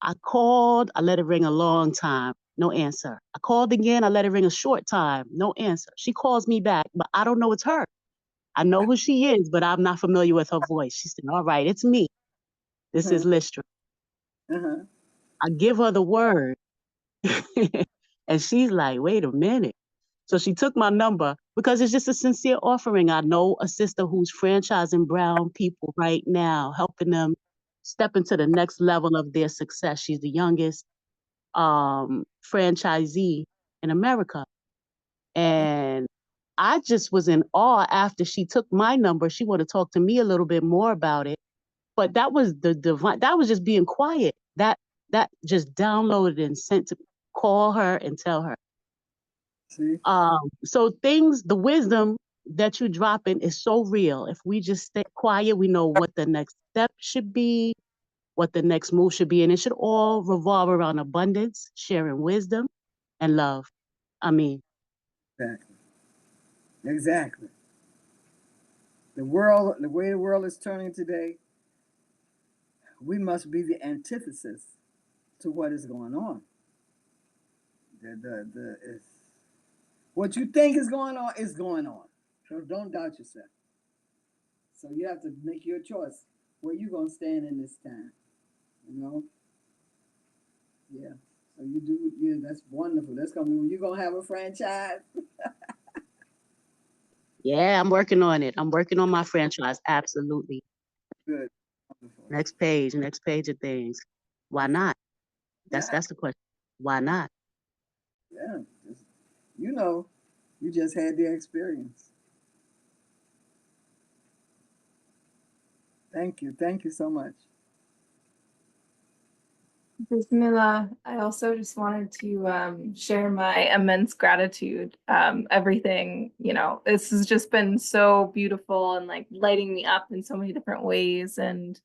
I called, I let it ring a long time, no answer. I called again, I let it ring a short time, no answer. She calls me back, but I don't know it's her. I know who she is, but I'm not familiar with her voice. She said, all right, it's me. This is Listra. I give her the word. And she's like, wait a minute. So she took my number because it's just a sincere offering. I know a sister who's franchising brown people right now, helping them step into the next level of their success. She's the youngest franchisee in America. And I just was in awe after she took my number. She wanted to talk to me a little bit more about it. But that was the divine, that was just being quiet. That just downloaded and sent to call her and tell her. See? So the wisdom that you drop in is so real. If we just stay quiet, we know what the next step should be, what the next move should be. And it should all revolve around abundance, sharing wisdom and love. I mean. Exactly. The way the world is turning today, we must be the antithesis to what is going on. What you think is going on is going on. So don't doubt yourself. So you have to make your choice. where you gonna stand in this time, you know? Yeah. So you do, yeah, that's wonderful. That's gonna be, you gonna have a franchise? Yeah, I'm working on it. I'm working on my franchise. Absolutely. Good. Wonderful. Next page of things. Why Okay. not? Yeah. That's the question. Why not? Yeah. Just, you know, you just had the experience. Thank you. Thank you so much. Bismillah, I also just wanted to share my immense gratitude. Everything, this has just been so beautiful and like lighting me up in so many different ways. And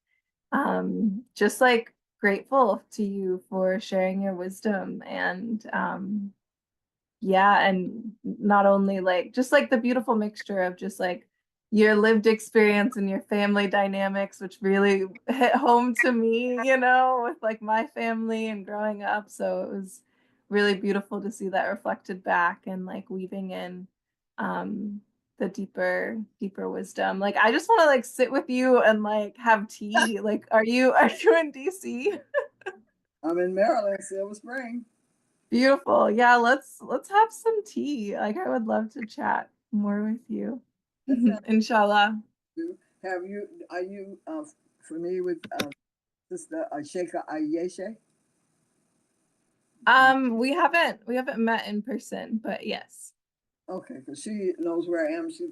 just like grateful to you for sharing your wisdom and yeah, and not only like just like the beautiful mixture of just like your lived experience and your family dynamics, which really hit home to me, with like my family and growing up. So it was really beautiful to see that reflected back and like weaving in the deeper wisdom. Like I just want to like sit with you and like have tea. Like are you in DC? I'm in Maryland, Silver Spring. Beautiful. Yeah, let's have some tea. Like I would love to chat more with you. That sounds Inshallah. good. Are you familiar with Sister Cheikah Ayeshe? We haven't met in person, but yes. Okay, because she knows where I am. We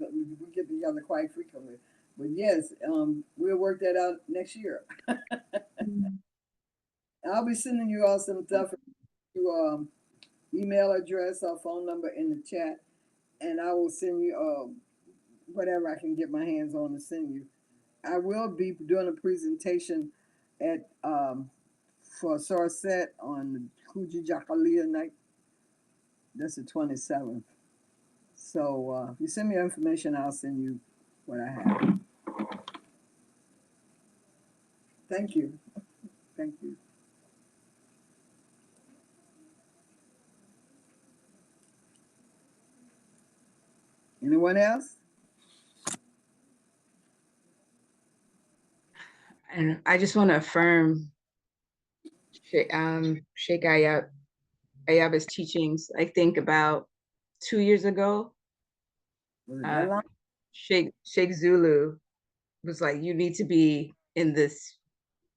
get together quite frequently. But yes, we'll work that out next year. I'll be sending you all some stuff to email address or phone number in the chat, and I will send you whatever I can get my hands on to send you. I will be doing a presentation at for Sourcet on Kuji Jakalia night. That's the 27th. So if you send me information, I'll send you what I have. Thank you. Thank you. Anyone else? And I just want to affirm Sheikh Ayaba's teachings. I think about 2 years ago, Was it that long? Sheikh Zulu was like, you need to be in this,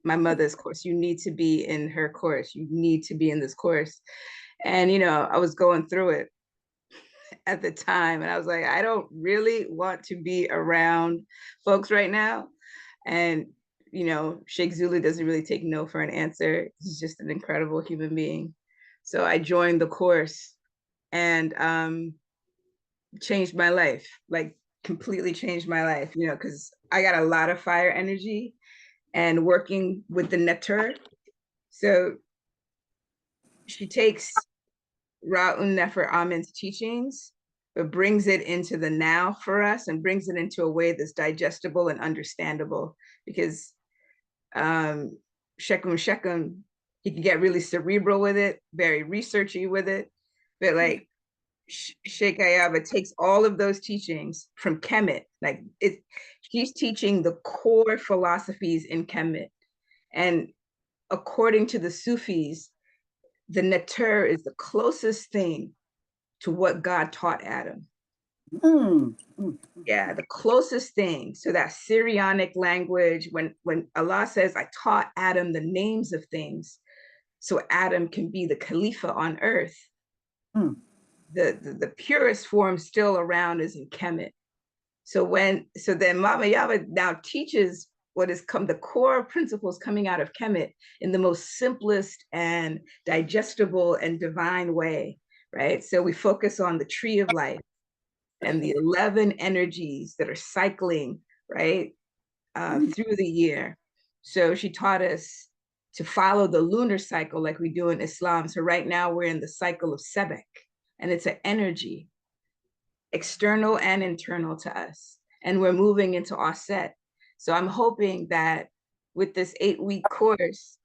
my mother's course. You need to be in her course. You need to be in this course. And, I was going through it at the time. And I was like, I don't really want to be around folks right now. And, Sheikh Zulu doesn't really take no for an answer. He's just an incredible human being. So I joined the course and changed my life, like completely changed my life, because I got a lot of fire energy and working with the netter. So she takes Ra'un Nefer Amen's teachings, but brings it into the now for us and brings it into a way that's digestible and understandable. Because Shechem, he can get really cerebral with it, very researchy with it. But like Sheikh Ayaba takes all of those teachings from Kemet, she's teaching the core philosophies in Kemet. And according to the Sufis, the netter is the closest thing to what God taught Adam. Yeah, the closest thing. So that Syrianic language, when Allah says, I taught Adam the names of things, so Adam can be the Khalifa on earth. The purest form still around is in Kemet. So then Mama Yaba now teaches what is the core principles coming out of Kemet in the most simplest and digestible and divine way, right? So we focus on the tree of life and the 11 energies that are cycling, right, through the year. So she taught us to follow the lunar cycle like we do in Islam. So right now we're in the cycle of Sebek, and it's an energy, external and internal to us. And we're moving into Aset. So I'm hoping that with this 8-week course,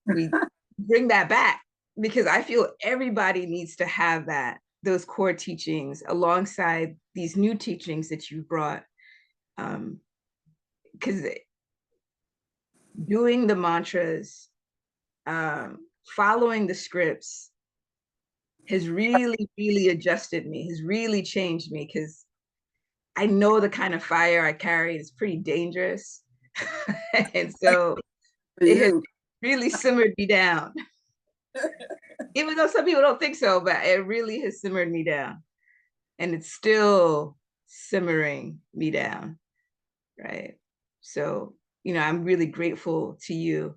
we bring that back, because I feel everybody needs to have those core teachings alongside these new teachings that you brought. Because doing the mantras, following the scripts has really, really adjusted me, has really changed me, because I know the kind of fire I carry is pretty dangerous. And so it has really simmered me down. Even though some people don't think so, but it really has simmered me down. And it's still simmering me down, right? So, I'm really grateful to you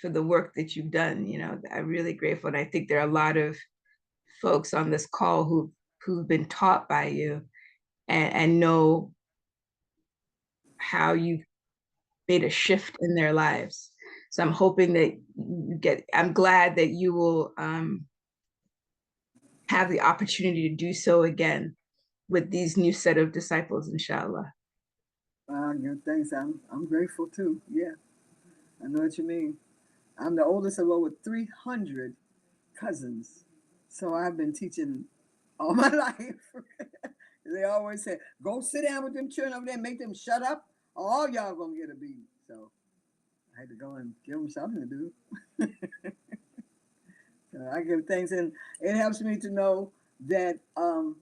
for the work that you've done. I'm really grateful. And I think there are a lot of folks on this call who've been taught by you and know how you made a shift in their lives. So I'm hoping that I'm glad that you will have the opportunity to do so again with these new set of disciples, inshallah. Good, thanks. I'm grateful too. Yeah, I know what you mean. I'm the oldest of over 300 cousins, so I've been teaching all my life. They always say, "Go sit down with them children over there, and make them shut up, or all y'all gonna get a beating." So I had to go and give them something to do. I give thanks, and it helps me to know that I'd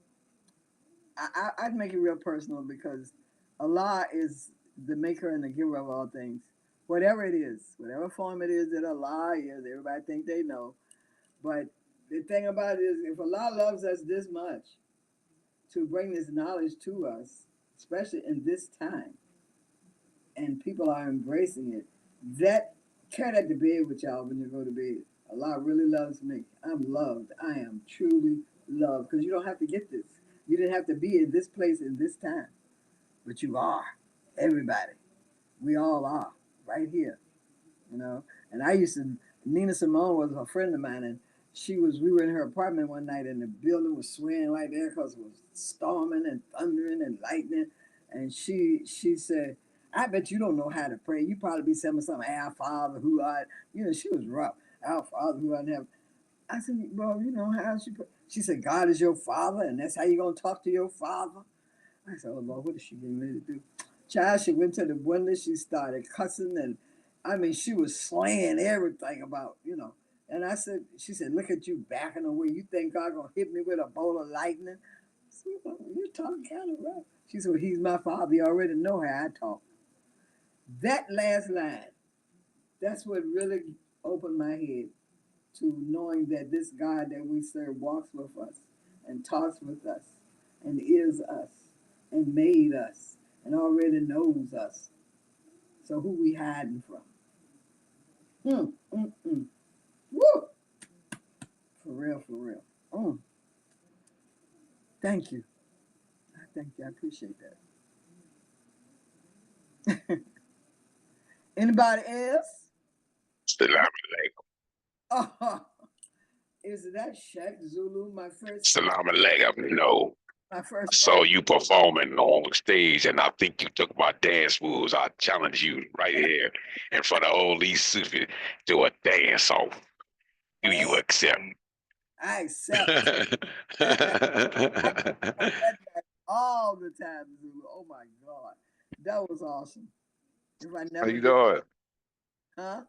make it real personal, because Allah is the maker and the giver of all things. Whatever it is, whatever form it is that Allah is, everybody think they know. But the thing about it is, if Allah loves us this much to bring this knowledge to us, especially in this time, and people are embracing it, that carry that to bed with y'all when you go to bed. Allah really loves me. I'm loved. I am truly loved, because you don't have to get this. You didn't have to be in this place in this time, but you are. Everybody, we all are right here. And I used to. Nina Simone was a friend of mine, and we were in her apartment one night, and the building was swaying like that because it was storming and thundering and lightning. And she said, "I bet you don't know how to pray. You probably be saying something, Our Father who art." She was rough. Our Father who art in heaven. I said, "Well, how she pray?" She said, "God is your father, and that's how you're gonna talk to your father." I said, "Oh Lord, what is she getting ready to do?" Child, she went to the window, she started cussing, and I mean, she was slaying everything about. And she said, "Look at you backing away. You think God gonna hit me with a bolt of lightning?" I said, "Well, you're talking kind of rough." She said, "Well, he's my father. You already know how I talk." That last line, that's what really opened my head to knowing that this God that we serve walks with us and talks with us and is us and made us and already knows us. So who we hiding from? Woo! For real, for real. Thank you. Thank you. I appreciate that. Anybody else? Salam alaikum. Oh, is that Shaq Zulu? Salam alaikum. No. My I first saw birthday. you performing on stage, and I think you took my dance moves. I challenge you right here in front of all these Sufi do a dance off. Do you Hey, accept? I accept. I that all the time, Zulu. Oh my God. That was awesome. If I How never you get, doing? huh?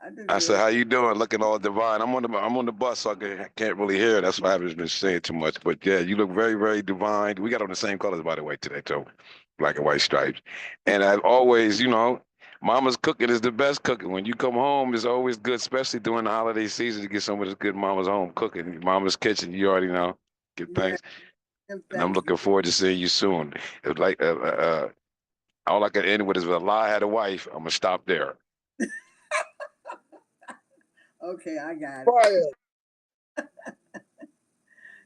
I did I said, good. how you doing? Looking all divine. I'm on the bus, so I can't really hear. That's why I haven't been saying too much. But yeah, you look very, very divine. We got on the same colors, by the way, today, too. Black and white stripes. And I've always, mama's cooking is the best cooking. When you come home, it's always good, especially during the holiday season, to get some of this good mama's home cooking. Mama's kitchen, you already know. Give Yeah, thanks. give And I'm thanks. looking forward to seeing you soon. It was like, all I can end with is, if Allah had a wife, I'm going to stop there. Okay, I got it.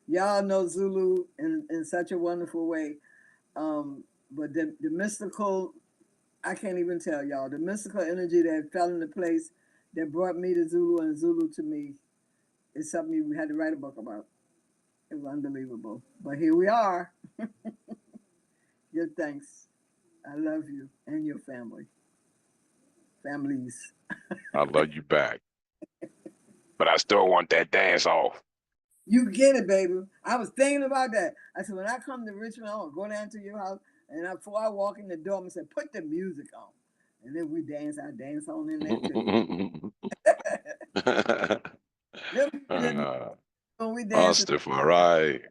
Y'all know Zulu in such a wonderful way. But the mystical, I can't even tell y'all, the mystical energy that fell into place that brought me to Zulu and Zulu to me is something you had to write a book about. It was unbelievable. But here we are. Give thanks. I love you and your family. Families. I love you back. But I still want that dance off. You get it, baby. I was thinking about that. I said, when I come to Richmond, I want to go down to your house. And before I walk in the door, I said, "Put the music on," and then we dance. I dance on in there too. When we dance, Rastafari.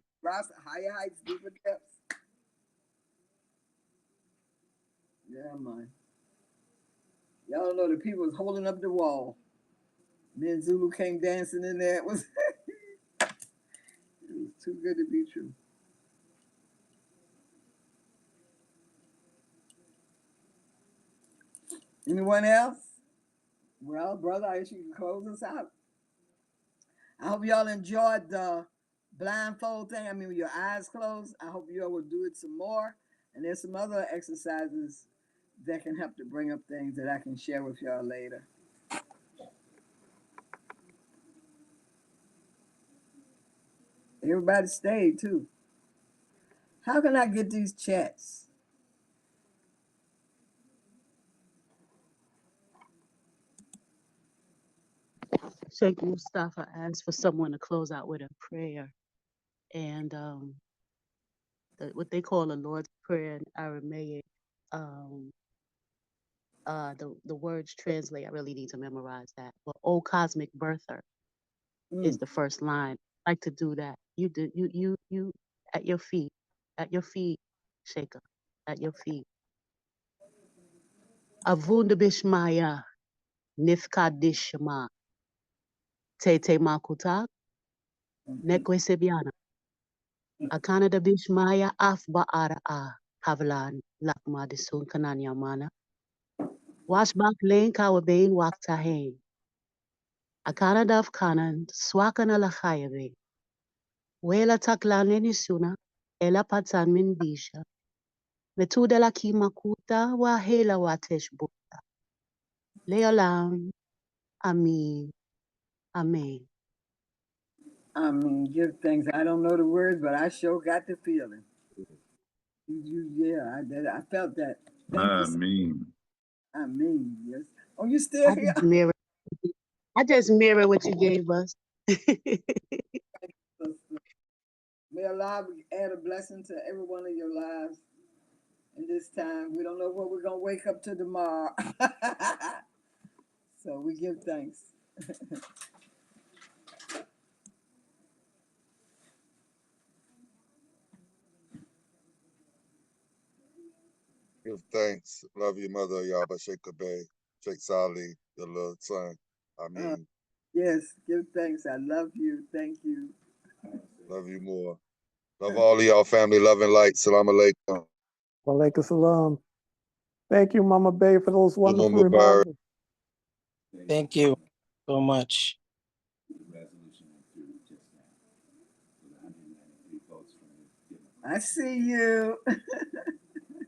higher heights, deeper depths. Yeah, man. Y'all know the people was holding up the wall. Me and Zulu came dancing in there. It was, it was too good to be true. Anyone else? Well, brother, I guess you can close us out. I hope y'all enjoyed the blindfold thing. I mean, with your eyes closed. I hope y'all will do it some more. And there's some other exercises that can help to bring up things that I can share with y'all later. Everybody stayed too. How can I get these chats? Sheikh Mustafa asked for someone to close out with a prayer. And what they call the Lord's Prayer in Aramaic, the words translate. I really need to memorize that. But "O Cosmic Birther" is the first line. I like to do that. You at your feet, Cheikah, at your feet. Avunda Bishmaya, Nifkadishma, Tete Makutak, Nekwesebiana, Akanada Bishmaya, Afba Ara, Havlan, Lakma de Sun Kananyamana, Washbak Lane Kawabain Waktahain, Akanada of Kanan, Swakana Lachayabe, Wela Taklaneni Suna, Ela Patan Mindisha, Metuda la Kimakuta, Wahela Watesh Buta, Leolam, Amin, Amen. I mean, give thanks. I don't know the words, but I sure got the feeling. Yeah, I felt that. Thank you. I mean, yes. Oh, you still here? I just mirror what you gave us. May Allah add a blessing to every one of your lives in this time. We don't know what we're going to wake up to tomorrow. So we give thanks. Give thanks. Love your mother, Ayaba, Cheikah Bay, Sheikh Sali, your little son. I mean. Yes, give thanks. I love you. Thank you. Love you more. Love all of y'all family. Love and light. Salam alaikum. Walaikum salam. Thank you, Mama Bay, for those wonderful reminders. Thank you so much. I see you.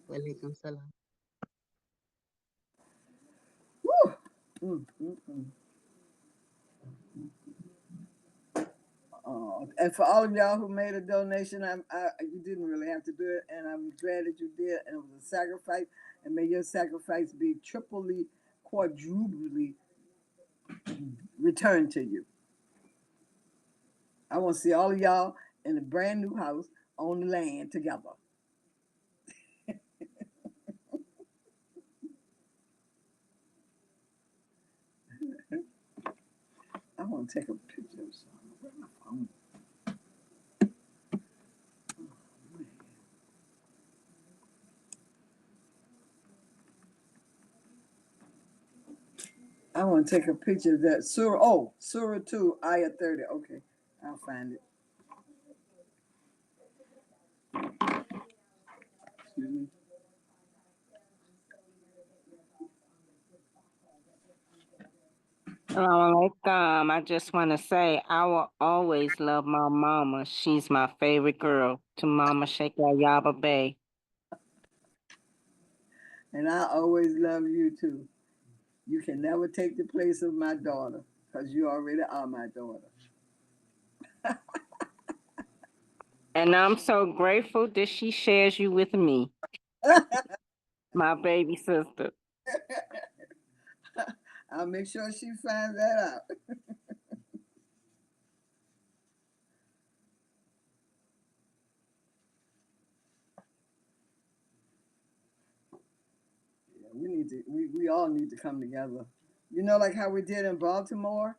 Walaikum salam. And for all of y'all who made a donation, you didn't really have to do it, and I'm glad that you did. And it was a sacrifice, and may your sacrifice be triply, quadruply returned to you. I want to see all of y'all in a brand new house on the land together. I want to take a picture of something. Where's my phone? I want to take a picture of that Surah 2, Ayah 30. Okay, I'll find it. Excuse me. I just want to say I will always love my mama. She's my favorite girl. To Mama Cheikah Ayaba Bay. And I always love you too. You can never take the place of my daughter because you already are my daughter. And I'm so grateful that she shares you with me, my baby sister. I'll make sure she finds that out. we all need to come together. You know, like how we did in Baltimore.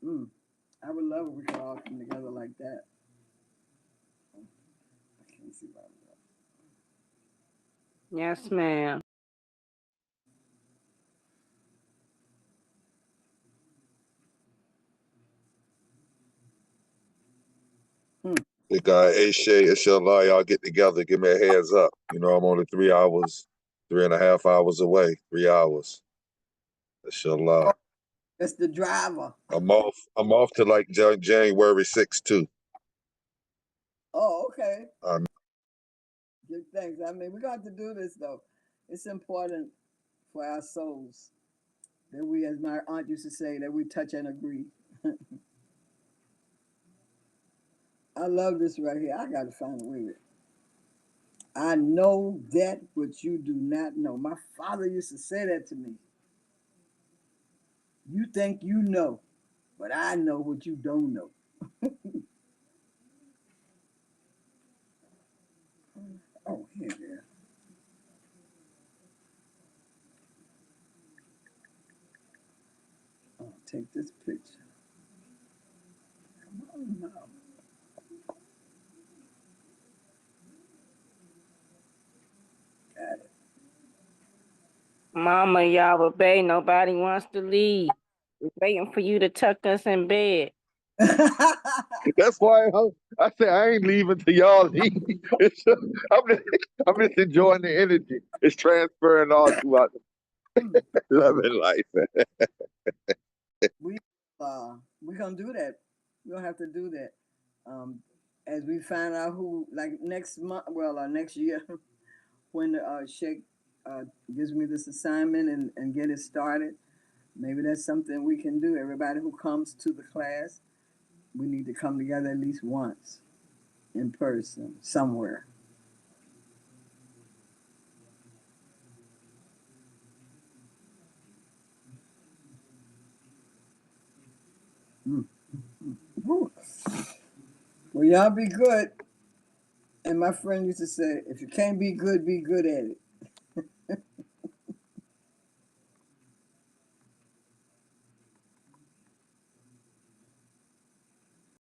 I would love if we could all come together like that. I can't see about that. Yes, ma'am. The guy, Ashay, inshallah, y'all get together, give me a heads up. You know, I'm only 3.5 hours away. 3 hours. Inshallah. It's the driver. I'm off to like January 6th too. Oh, okay. Give thanks. I mean, we got to do this though. It's important for our souls that we, as my aunt used to say, that we touch and agree. I love this right here. I got to find a way with it. I know that which you do not know. My father used to say that to me. You think you know, but I know what you don't know. Oh, here. I'll take this picture. Come on now. Got it. Mama Yaba Bay, nobody wants to leave. We're waiting for you to tuck us in bed. That's why I say I ain't leaving till y'all leave. I'm just enjoying the energy. It's transferring all throughout love and life. We're gonna do that. We're gonna have to do that. As we find out who, like next month, next year, when Sheikh gives me this assignment and get it started, maybe that's something we can do. Everybody who comes to the class, we need to come together at least once in person somewhere. Well, y'all be good. And my friend used to say, if you can't be good at it.